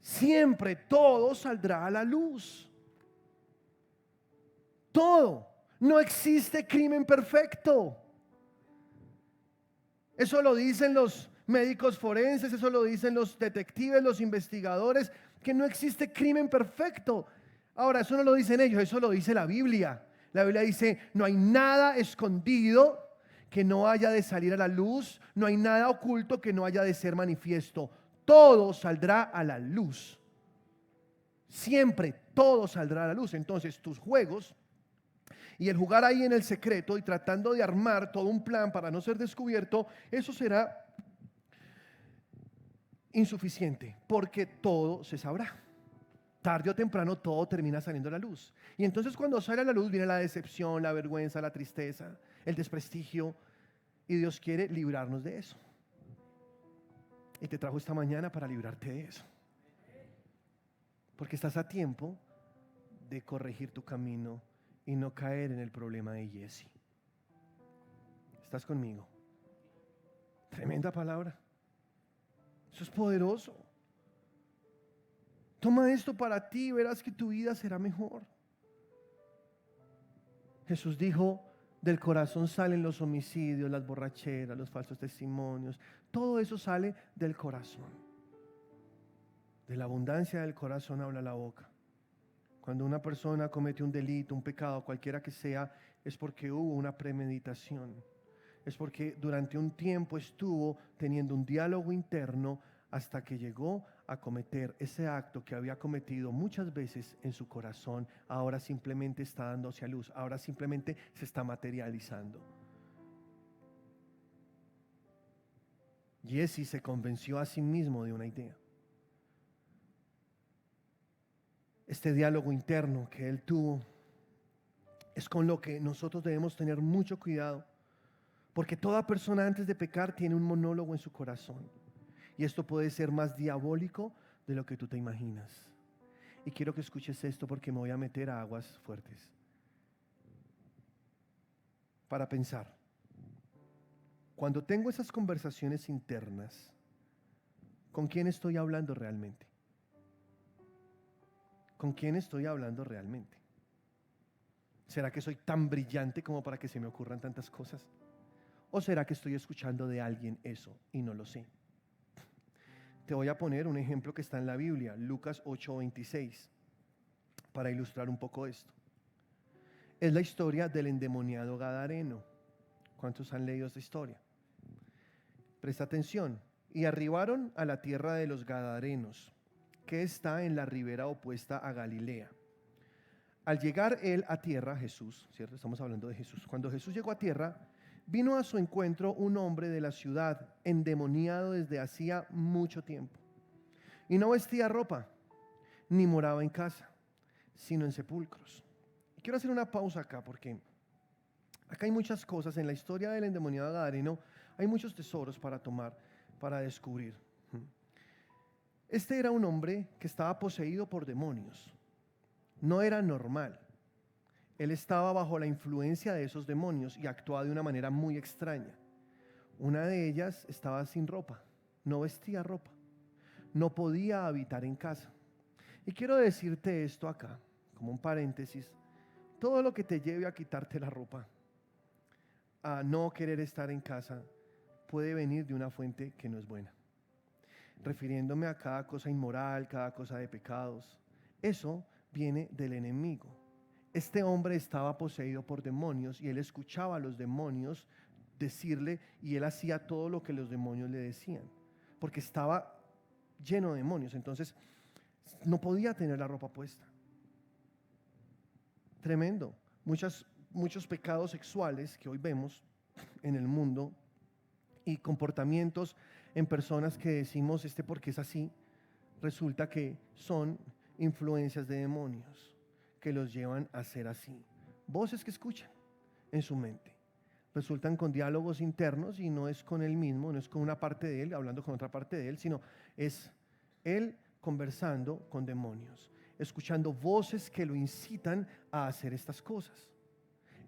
Siempre todo saldrá a la luz. Todo. No existe crimen perfecto. Eso lo dicen los médicos forenses, eso lo dicen los detectives, los investigadores, que no existe crimen perfecto. Ahora, eso no lo dicen ellos, eso lo dice la Biblia. La Biblia dice, no hay nada escondido que no haya de salir a la luz, no hay nada oculto que no haya de ser manifiesto. Todo saldrá a la luz. Siempre todo saldrá a la luz. Entonces tus juegos y el jugar ahí en el secreto y tratando de armar todo un plan para no ser descubierto, eso será insuficiente, porque todo se sabrá. Tarde o temprano todo termina saliendo a la luz. Y entonces cuando sale a la luz viene la decepción, la vergüenza, la tristeza, el desprestigio. Y Dios quiere librarnos de eso. Y te trajo esta mañana para librarte de eso. Porque estás a tiempo de corregir tu camino y no caer en el problema de Giezi. ¿Estás conmigo? Tremenda palabra. Eso es poderoso. Toma esto para ti y verás que tu vida será mejor. Jesús dijo, del corazón salen los homicidios, las borracheras, los falsos testimonios. Todo eso sale del corazón. De la abundancia del corazón habla la boca. Cuando una persona comete un delito, un pecado, cualquiera que sea, es porque hubo una premeditación. Es porque durante un tiempo estuvo teniendo un diálogo interno hasta que llegó a cometer ese acto que había cometido muchas veces en su corazón. Ahora simplemente está dándose a luz, ahora simplemente se está materializando. Jesse se convenció a sí mismo de una idea. Este diálogo interno que él tuvo es con lo que nosotros debemos tener mucho cuidado, porque toda persona antes de pecar tiene un monólogo en su corazón, y esto puede ser más diabólico de lo que tú te imaginas. Y quiero que escuches esto porque me voy a meter a aguas fuertes. Para pensar, cuando tengo esas conversaciones internas, ¿con quién estoy hablando realmente? ¿Con quién estoy hablando realmente? ¿Será que soy tan brillante como para que se me ocurran tantas cosas? ¿O será que estoy escuchando de alguien eso y no lo sé? Te voy a poner un ejemplo que está en la Biblia, Lucas 8:26, para ilustrar un poco esto. Es la historia del endemoniado gadareno. ¿Cuántos han leído esta historia? Presta atención. Y arribaron a la tierra de los Gadarenos, que está en la ribera opuesta a Galilea. Al llegar él a tierra, Jesús, ¿cierto? Estamos hablando de Jesús. Cuando Jesús llegó a tierra, vino a su encuentro un hombre de la ciudad, endemoniado desde hacía mucho tiempo. Y no vestía ropa, ni moraba en casa, sino en sepulcros. Y quiero hacer una pausa acá, porque acá hay muchas cosas. En la historia del endemoniado gadareno hay muchos tesoros para tomar, para descubrir. Este era un hombre que estaba poseído por demonios. No era normal. Él estaba bajo la influencia de esos demonios y actuaba de una manera muy extraña. Una de ellas estaba sin ropa, no vestía ropa, no podía habitar en casa. Y quiero decirte esto acá, como un paréntesis: todo lo que te lleve a quitarte la ropa, a no querer estar en casa, puede venir de una fuente que no es buena. Refiriéndome a cada cosa inmoral, cada cosa de pecados, eso viene del enemigo. Este hombre estaba poseído por demonios y él escuchaba a los demonios decirle, y él hacía todo lo que los demonios le decían, porque estaba lleno de demonios. Entonces no podía tener la ropa puesta. Tremendo. Muchos pecados sexuales que hoy vemos en el mundo y comportamientos en personas que decimos porque es así, resulta que son influencias de demonios que los llevan a ser así. Voces que escuchan en su mente resultan con diálogos internos, y no es con él mismo, no es con una parte de él hablando con otra parte de él, sino es él conversando con demonios, escuchando voces que lo incitan a hacer estas cosas.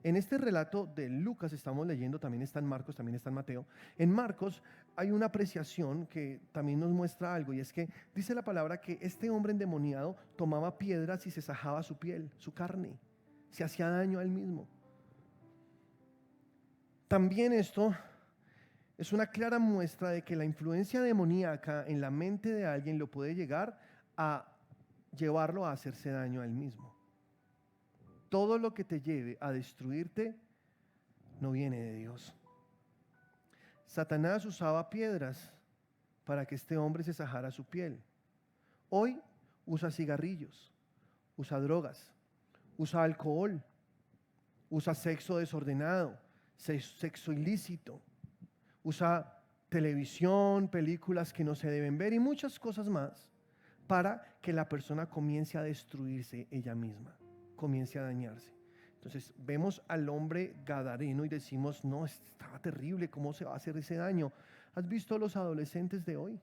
En este relato de Lucas estamos leyendo, también está en Marcos, también está en Mateo. En Marcos hay una apreciación que también nos muestra algo, y es que dice la palabra que este hombre endemoniado tomaba piedras y se sajaba su piel, su carne, se hacía daño a él mismo. También esto es una clara muestra de que la influencia demoníaca en la mente de alguien lo puede llegar a llevarlo a hacerse daño a él mismo. Todo lo que te lleve a destruirte no viene de Dios. Satanás usaba piedras para que este hombre se sajara su piel. Hoy usa cigarrillos, usa drogas, usa alcohol, usa sexo desordenado, sexo ilícito, usa televisión, películas que no se deben ver y muchas cosas más para que la persona comience a destruirse ella misma, comience a dañarse. Entonces vemos al hombre gadareno y decimos, no, estaba terrible, ¿cómo se va a hacer ese daño? ¿Has visto a los adolescentes de hoy?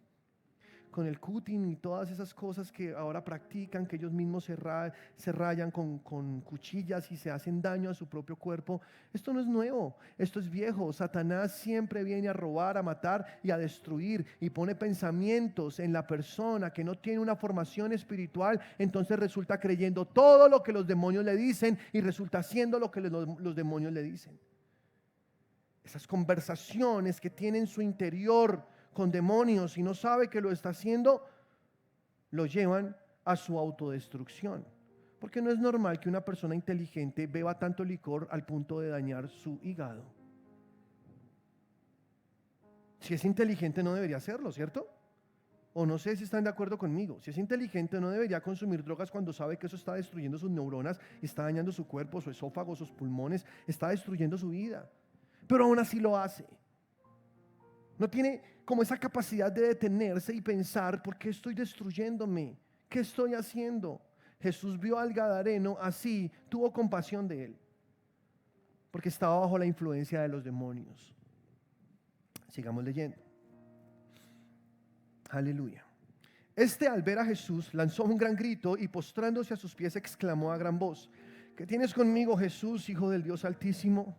Con el cutting y todas esas cosas que ahora practican, que ellos mismos se rayan con cuchillas y se hacen daño a su propio cuerpo. Esto no es nuevo, esto es viejo. Satanás siempre viene a robar, a matar y a destruir, y pone pensamientos en la persona que no tiene una formación espiritual. Entonces resulta creyendo todo lo que los demonios le dicen y resulta haciendo lo que los demonios le dicen. Esas conversaciones que tiene en su interior con demonios y no sabe que lo está haciendo, lo llevan a su autodestrucción. Porque no es normal que una persona inteligente beba tanto licor al punto de dañar su hígado. Si es inteligente no debería hacerlo, ¿cierto? o no sé si están de acuerdo conmigo, si es inteligente no debería consumir drogas cuando sabe que eso está destruyendo sus neuronas, está dañando su cuerpo, su esófago, sus pulmones, está destruyendo su vida. Pero aún así lo hace. No tiene como esa capacidad de detenerse y pensar, ¿por qué estoy destruyéndome? ¿Qué estoy haciendo? Jesús vio al gadareno así, tuvo compasión de él, porque estaba bajo la influencia de los demonios. Sigamos leyendo. Aleluya. Este, al ver a Jesús, lanzó un gran grito y postrándose a sus pies exclamó a gran voz: ¿Qué tienes conmigo, Jesús, Hijo del Dios Altísimo?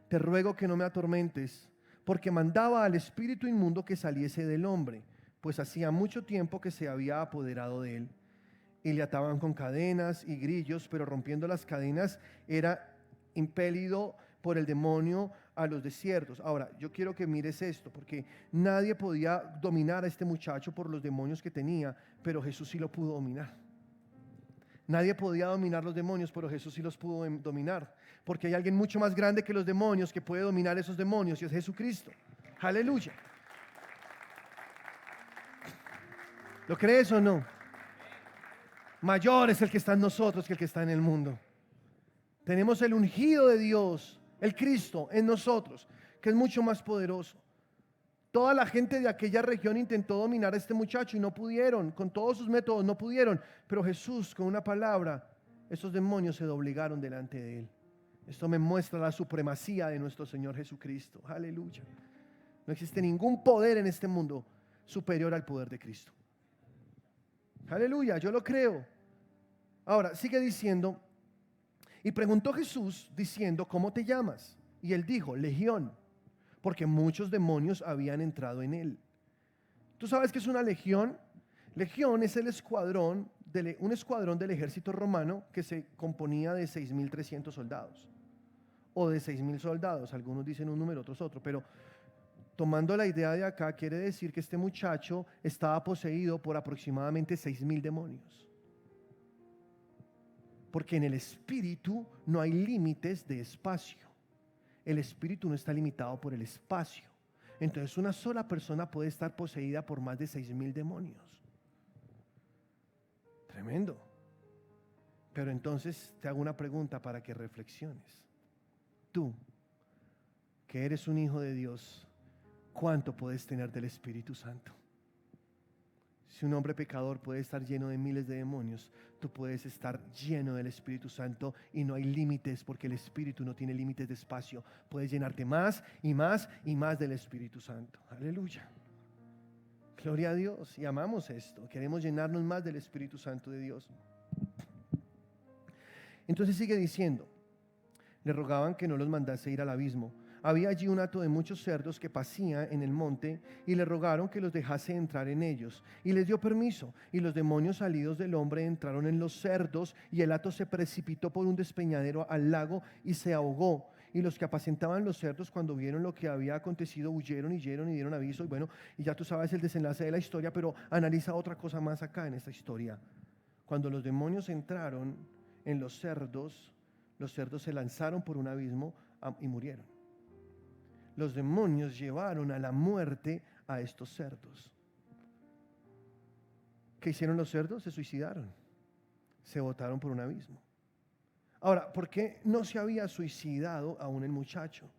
Te ruego que no me atormentes, porque mandaba al espíritu inmundo que saliese del hombre, pues hacía mucho tiempo que se había apoderado de él. Y le ataban con cadenas y grillos, pero rompiendo las cadenas era impelido por el demonio a los desiertos. Ahora, yo quiero que mires esto, porque nadie podía dominar a este muchacho por los demonios que tenía, pero Jesús sí lo pudo dominar. Nadie podía dominar los demonios, pero Jesús sí los pudo dominar, porque hay alguien mucho más grande que los demonios que puede dominar esos demonios, y es Jesucristo. Aleluya. ¿Lo crees o no? Mayor es el que está en nosotros que el que está en el mundo. Tenemos el ungido de Dios, el Cristo en nosotros, que es mucho más poderoso. Toda la gente de aquella región intentó dominar a este muchacho y no pudieron, con todos sus métodos no pudieron, pero Jesús, con una palabra, esos demonios se doblegaron delante de él. Esto me muestra la supremacía de nuestro Señor Jesucristo. Aleluya. No existe ningún poder en este mundo superior al poder de Cristo. Aleluya, yo lo creo. Ahora, sigue diciendo, y preguntó Jesús diciendo, ¿cómo te llamas? Y él dijo, Legión, porque muchos demonios habían entrado en él. ¿Tú sabes qué es una legión? Legión es el escuadrón, un escuadrón del ejército romano que se componía de 6.300 soldados, o de 6.000 soldados, algunos dicen un número, otros otro, pero tomando la idea de acá, quiere decir que este muchacho estaba poseído por aproximadamente 6.000 demonios. Porque en el espíritu no hay límites de espacio. El espíritu no está limitado por el espacio. Entonces una sola persona puede estar poseída por más de 6.000 demonios. Tremendo. Pero entonces te hago una pregunta para que reflexiones. Tú, que eres un hijo de Dios, ¿cuánto puedes tener del Espíritu Santo? Si un hombre pecador puede estar lleno de miles de demonios, tú puedes estar lleno del Espíritu Santo y no hay límites, porque el Espíritu no tiene límites de espacio. Puedes llenarte más y más y más del Espíritu Santo. Aleluya. Gloria a Dios. Y amamos esto. Queremos llenarnos más del Espíritu Santo de Dios. Entonces sigue diciendo, le rogaban que no los mandase ir al abismo. Había allí un hato de muchos cerdos que pacía en el monte y le rogaron que los dejase entrar en ellos. Y les dio permiso. Y los demonios salidos del hombre entraron en los cerdos y el hato se precipitó por un despeñadero al lago y se ahogó. Y los que apacentaban los cerdos, cuando vieron lo que había acontecido, huyeron y dieron aviso. Y bueno, y ya tú sabes el desenlace de la historia, pero analiza otra cosa más acá en esta historia. Cuando los demonios entraron en los cerdos se lanzaron por un abismo y murieron. Los demonios llevaron a la muerte a estos cerdos. ¿Qué hicieron los cerdos? Se suicidaron. Se botaron por un abismo. Ahora, ¿por qué no se había suicidado aún el muchacho?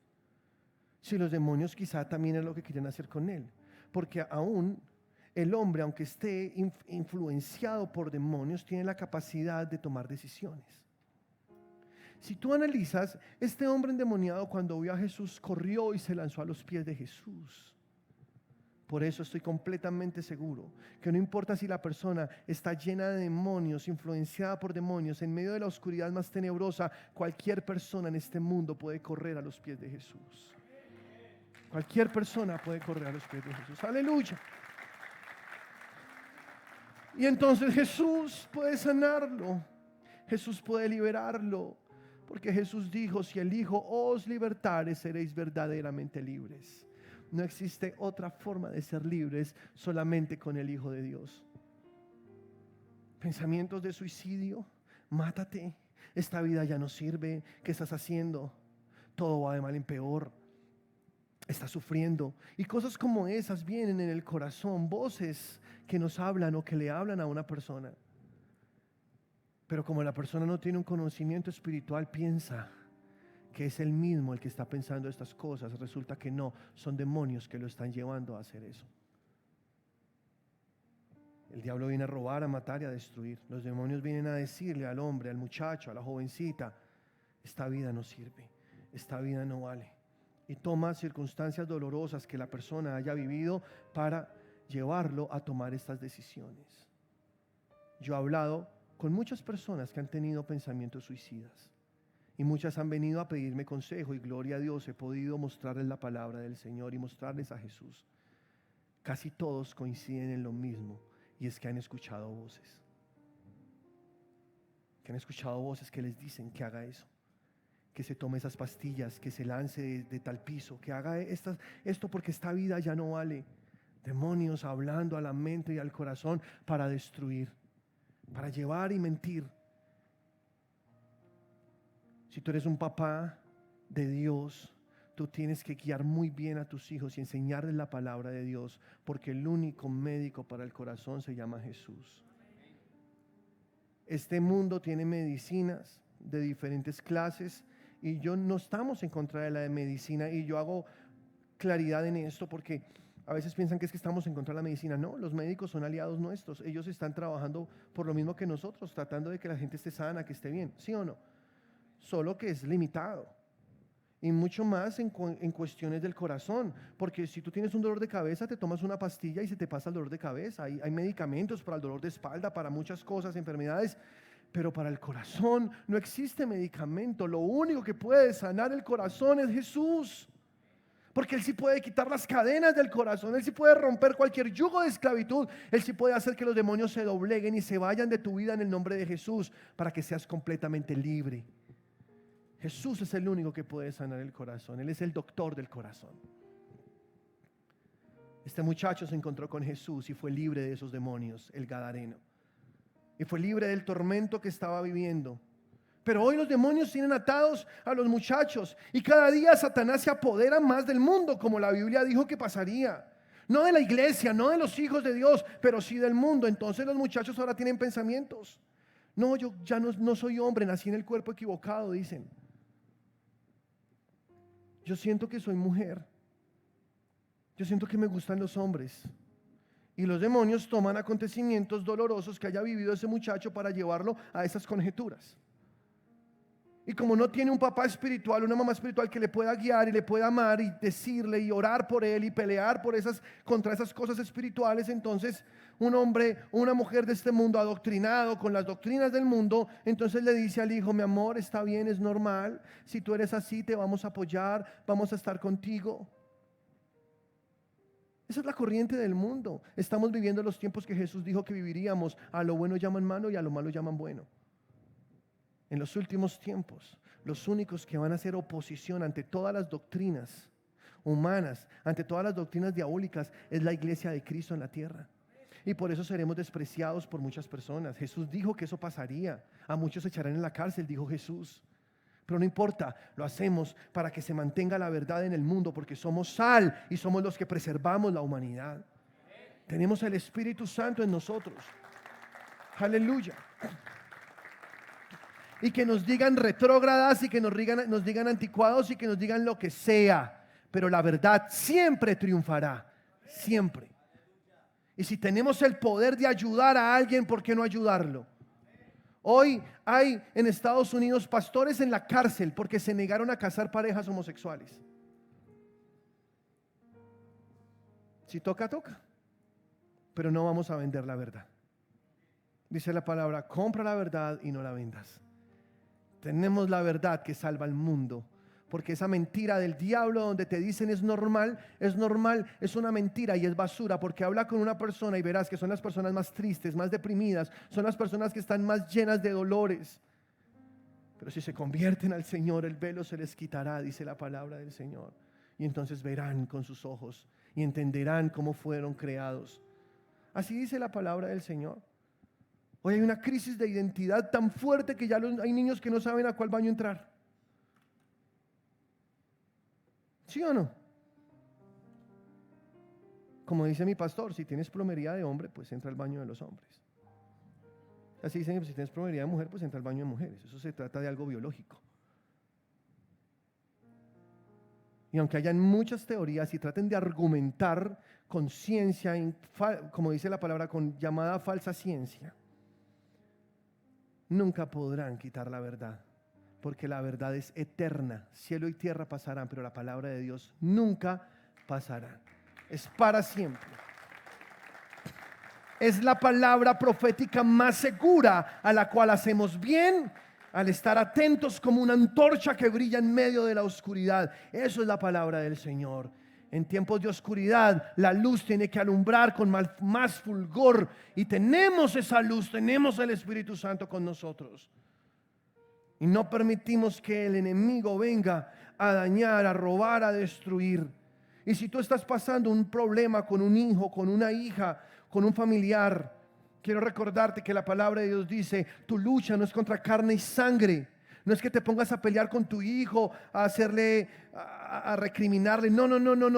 Si los demonios quizá también es lo que querían hacer con él. Porque aún el hombre, aunque esté influenciado por demonios, tiene la capacidad de tomar decisiones. Si tú analizas, este hombre endemoniado cuando vio a Jesús corrió y se lanzó a los pies de Jesús. Por eso estoy completamente seguro que no importa si la persona está llena de demonios, influenciada por demonios, en medio de la oscuridad más tenebrosa, cualquier persona en este mundo puede correr a los pies de Jesús. Cualquier persona puede correr a los pies de Jesús. Aleluya. Y entonces Jesús puede sanarlo. Jesús puede liberarlo. Porque Jesús dijo, si el Hijo os libertare, seréis verdaderamente libres. No existe otra forma de ser libres, solamente con el Hijo de Dios. Pensamientos de suicidio, mátate, esta vida ya no sirve, ¿qué estás haciendo? Todo va de mal en peor. está sufriendo. Y cosas como esas vienen en el corazón, voces que nos hablan o que le hablan a una persona. Pero como la persona no tiene un conocimiento espiritual, piensa que es él mismo el que está pensando estas cosas. Resulta que no, son demonios que lo están llevando a hacer eso. El diablo viene a robar, a matar y a destruir. Los demonios vienen a decirle al hombre, al muchacho, a la jovencita: esta vida no sirve, esta vida no vale. Y toma circunstancias dolorosas que la persona haya vivido para llevarlo a tomar estas decisiones. Yo he hablado con muchas personas que han tenido pensamientos suicidas y muchas han venido a pedirme consejo, y gloria a Dios he podido mostrarles la palabra del Señor y mostrarles a Jesús. Casi todos coinciden en lo mismo, y es que han escuchado voces. Que han escuchado voces que les dicen que haga eso, que se tome esas pastillas, que se lance de tal piso, que haga esto porque esta vida ya no vale. Demonios hablando a la mente y al corazón para destruir, para llevar y mentir. Si tú eres un papá de Dios, tú tienes que guiar muy bien a tus hijos y enseñarles la palabra de Dios, porque el único médico para el corazón se llama Jesús. Este mundo tiene medicinas de diferentes clases y yo no estamos en contra de la de medicina, y yo hago claridad en esto porque a veces piensan que es que estamos en contra de la medicina. No, los médicos son aliados nuestros. Ellos están trabajando por lo mismo que nosotros, tratando de que la gente esté sana, que esté bien, ¿sí o no? Solo que es limitado. Y mucho más en cuestiones del corazón, porque si tú tienes un dolor de cabeza, te tomas una pastilla y se te pasa el dolor de cabeza. Hay medicamentos para el dolor de espalda, para muchas cosas, enfermedades, pero para el corazón no existe medicamento. Lo único que puede sanar el corazón es Jesús, porque Él sí puede quitar las cadenas del corazón, Él sí puede romper cualquier yugo de esclavitud, Él sí puede hacer que los demonios se dobleguen y se vayan de tu vida en el nombre de Jesús, para que seas completamente libre. Jesús es el único que puede sanar el corazón. Él es el doctor del corazón. Este muchacho se encontró con Jesús y fue libre de esos demonios, el gadareno. Y fue libre del tormento que estaba viviendo. Pero hoy los demonios tienen atados a los muchachos, y cada día Satanás se apodera más del mundo, como la Biblia dijo que pasaría. No de la iglesia, no de los hijos de Dios, pero sí del mundo. Entonces los muchachos ahora tienen pensamientos. No, yo ya no soy hombre, nací en el cuerpo equivocado, dicen. Yo siento que soy mujer. Yo siento que me gustan los hombres. Y los demonios toman acontecimientos dolorosos que haya vivido ese muchacho para llevarlo a esas conjeturas. Y como no tiene un papá espiritual, una mamá espiritual que le pueda guiar y le pueda amar y decirle y orar por él y pelear contra esas cosas espirituales, entonces un hombre o una mujer de este mundo adoctrinado con las doctrinas del mundo, entonces le dice al hijo: mi amor, está bien, es normal, si tú eres así te vamos a apoyar, vamos a estar contigo. Esa es la corriente del mundo. Estamos viviendo los tiempos que Jesús dijo que viviríamos. A lo bueno llaman malo y a lo malo llaman bueno. En los últimos tiempos, los únicos que van a hacer oposición ante todas las doctrinas humanas, ante todas las doctrinas diabólicas, es la iglesia de Cristo en la tierra. Y por eso seremos despreciados por muchas personas. Jesús dijo que eso pasaría. A muchos se echarán en la cárcel, dijo Jesús. Pero no importa, lo hacemos para que se mantenga la verdad en el mundo, porque somos sal y somos los que preservamos la humanidad. Tenemos el Espíritu Santo en nosotros. Aleluya. Y que nos digan retrógradas y que nos digan anticuados y que nos digan lo que sea, pero la verdad siempre triunfará, siempre. Y si tenemos el poder de ayudar a alguien, ¿por qué no ayudarlo? Hoy hay en Estados Unidos pastores en la cárcel porque se negaron a casar parejas homosexuales. Si toca, toca, pero no vamos a vender la verdad. Dice la palabra: compra la verdad y no la vendas. Tenemos la verdad que salva al mundo, porque esa mentira del diablo donde te dicen es normal, es una mentira y es basura, porque habla con una persona y verás que son las personas más tristes, más deprimidas, son las personas que están más llenas de dolores. Pero si se convierten al Señor, el velo se les quitará, dice la palabra del Señor, y entonces verán con sus ojos y entenderán cómo fueron creados. Así dice la palabra del Señor. Hoy hay una crisis de identidad tan fuerte que ya hay niños que no saben a cuál baño entrar. ¿Sí o no? Como dice mi pastor, si tienes plomería de hombre, pues entra al baño de los hombres. Así dicen, si tienes plomería de mujer, pues entra al baño de mujeres. Eso se trata de algo biológico. Y aunque hayan muchas teorías y traten de argumentar con ciencia, como dice la palabra, con llamada falsa ciencia, nunca podrán quitar la verdad, porque la verdad es eterna. Cielo y tierra pasarán, pero la palabra de Dios nunca pasará. Es para siempre. Es la palabra profética más segura, a la cual hacemos bien al estar atentos como una antorcha que brilla en medio de la oscuridad. Eso es la palabra del Señor. En tiempos de oscuridad, la luz tiene que alumbrar con más fulgor, y tenemos esa luz, tenemos el Espíritu Santo con nosotros. Y no permitimos que el enemigo venga a dañar, a robar, a destruir. Y si tú estás pasando un problema con un hijo, con una hija, con un familiar, quiero recordarte que la palabra de Dios dice: tu lucha no es contra carne y sangre. No es que te pongas a pelear con tu hijo, a hacerle, a recriminarle. No.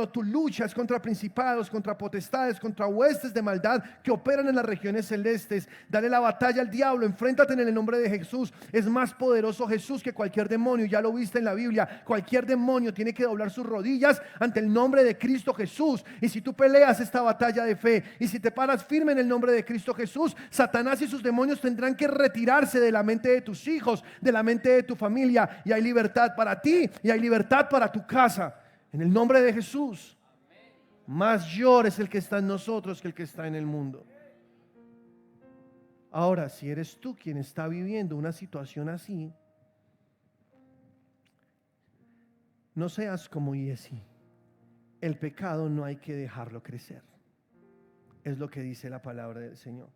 Tu lucha es contra principados, contra potestades, contra huestes de maldad que operan en las regiones celestes. Dale la batalla al diablo, enfréntate en el nombre de Jesús. Es más poderoso Jesús que cualquier demonio, ya lo viste en la Biblia. Cualquier demonio tiene que doblar sus rodillas ante el nombre de Cristo Jesús. Y si tú peleas esta batalla de fe, y si te paras firme en el nombre de Cristo Jesús, Satanás y sus demonios tendrán que retirarse de la mente de tus hijos, de la mente de tu familia, y hay libertad para ti y hay libertad para tu casa, en el nombre de Jesús. Mayor es el que está en nosotros que el que está en el mundo. Ahora, si eres tú quien está viviendo una situación así, no seas como Yesí. El pecado no hay que dejarlo crecer. Es lo que dice la palabra del Señor.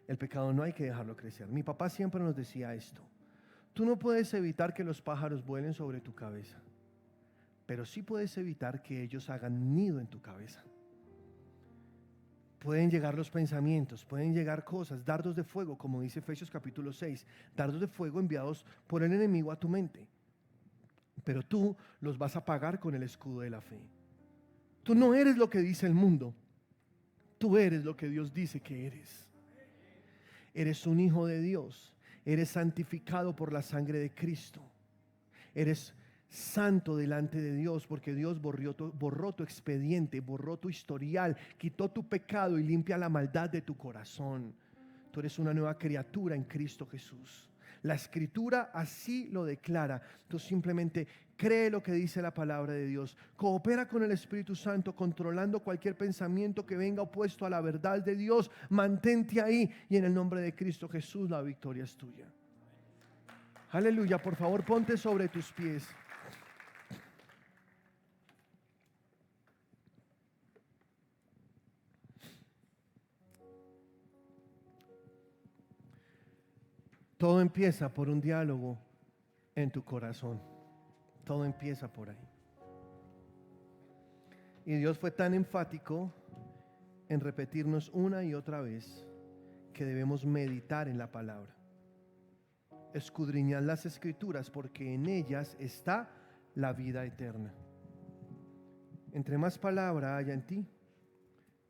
El pecado no hay que dejarlo crecer. Mi papá siempre nos decía esto: tú no puedes evitar que los pájaros vuelen sobre tu cabeza, pero sí puedes evitar que ellos hagan nido en tu cabeza. Pueden llegar los pensamientos, pueden llegar cosas, dardos de fuego, como dice Efesios capítulo 6, dardos de fuego enviados por el enemigo a tu mente. Pero tú los vas a apagar con el escudo de la fe. Tú no eres lo que dice el mundo, tú eres lo que Dios dice que eres. Eres un hijo de Dios, eres santificado por la sangre de Cristo, eres santo delante de Dios, porque Dios borró tu expediente, borró tu historial, quitó tu pecado y limpia la maldad de tu corazón. Tú eres una nueva criatura en Cristo Jesús. La Escritura así lo declara. Tú simplemente cree lo que dice la palabra de Dios. Coopera con el Espíritu Santo, controlando cualquier pensamiento que venga opuesto a la verdad de Dios. Mantente ahí, y en el nombre de Cristo Jesús la victoria es tuya. Aleluya. Por favor, ponte sobre tus pies. Todo empieza por un diálogo en tu corazón. Todo empieza por ahí. Y Dios fue tan enfático en repetirnos una y otra vez que debemos meditar en la palabra. Escudriñar las Escrituras, porque en ellas está la vida eterna. Entre más palabra haya en ti,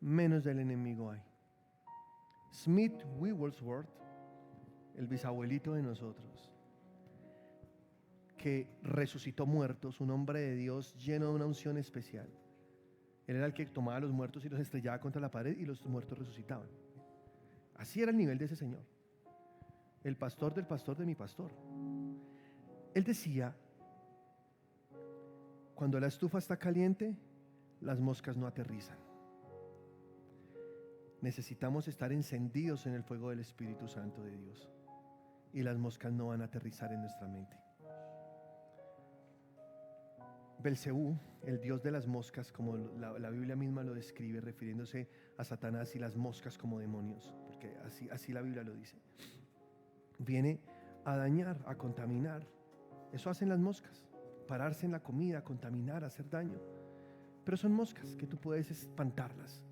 menos del enemigo hay. Smith Wigglesworth, el bisabuelito de nosotros, que resucitó muertos, un hombre de Dios lleno de una unción especial. Él era el que tomaba a los muertos y los estrellaba contra la pared, y los muertos resucitaban. Así era el nivel de ese señor. El pastor del pastor de mi pastor. Él decía: cuando la estufa está caliente, las moscas no aterrizan. Necesitamos estar encendidos en el fuego del Espíritu Santo de Dios, y las moscas no van a aterrizar en nuestra mente. Belcebú, el dios de las moscas, como la Biblia misma lo describe, refiriéndose a Satanás y las moscas como demonios, porque así la Biblia lo dice, viene a dañar, a contaminar. Eso hacen las moscas: pararse en la comida, contaminar, hacer daño. Pero son moscas que tú puedes espantarlas.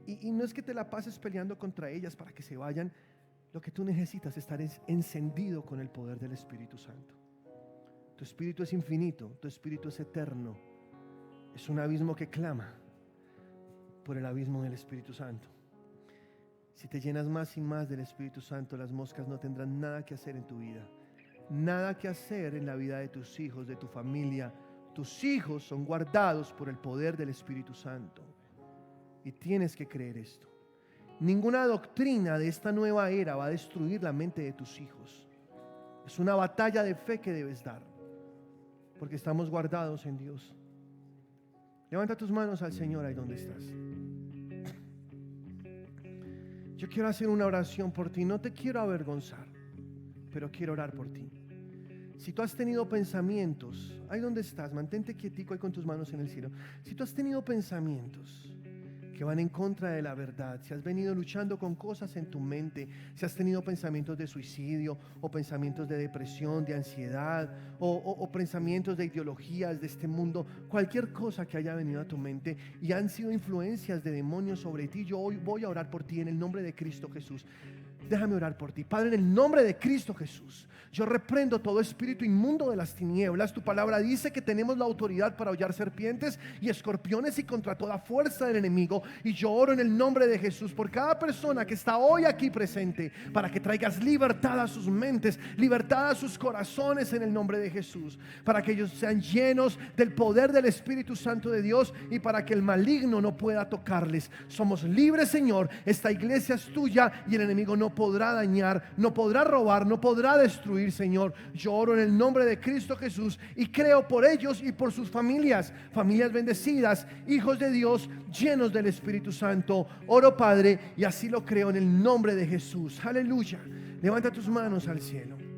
Y no es que te la pases peleando contra ellas para que se vayan. Lo que tú necesitas es estar encendido con el poder del Espíritu Santo. Tu espíritu es infinito, tu espíritu es eterno. Es un abismo que clama. por el abismo del Espíritu Santo. Si te llenas más y más del Espíritu Santo, las moscas no tendrán nada que hacer en tu vida, nada que hacer en la vida de tus hijos, de tu familia. Tus hijos son guardados por el poder del Espíritu Santo. Y tienes que creer esto. Ninguna doctrina de esta nueva era va a destruir la mente de tus hijos. Es una batalla de fe que debes dar, porque estamos guardados en Dios. Levanta tus manos al Señor ahí donde estás. Yo quiero hacer una oración por ti. No te quiero avergonzar, pero quiero orar por ti. Si tú has tenido pensamientos, ahí donde estás, mantente quietico ahí con tus manos en el cielo. Si tú has tenido pensamientos que van en contra de la verdad, si has venido luchando con cosas en tu mente, si has tenido pensamientos de suicidio o pensamientos de depresión, de ansiedad o pensamientos de ideologías de este mundo, cualquier cosa que haya venido a tu mente y han sido influencias de demonios sobre ti, yo hoy voy a orar por ti en el nombre de Cristo Jesús. Déjame orar por ti. Padre, en el nombre de Cristo Jesús, yo reprendo todo espíritu inmundo de las tinieblas. Tu palabra dice que tenemos la autoridad para hollar serpientes y escorpiones y contra toda fuerza del enemigo. Y yo oro en el nombre de Jesús por cada persona que está hoy aquí presente, para que traigas libertad a sus mentes, libertad a sus corazones en el nombre de Jesús, para que ellos sean llenos del poder del Espíritu Santo de Dios y para que el maligno no pueda tocarles. Somos libres, Señor. Esta iglesia es tuya y el enemigo no podrá dañar, no podrá robar, no podrá destruir, Señor. Yo oro en el nombre de Cristo Jesús y creo por ellos y por sus familias, familias bendecidas, hijos de Dios, llenos del Espíritu Santo. Oro, Padre, y así lo creo en el nombre de Jesús. Aleluya. Levanta tus manos al cielo.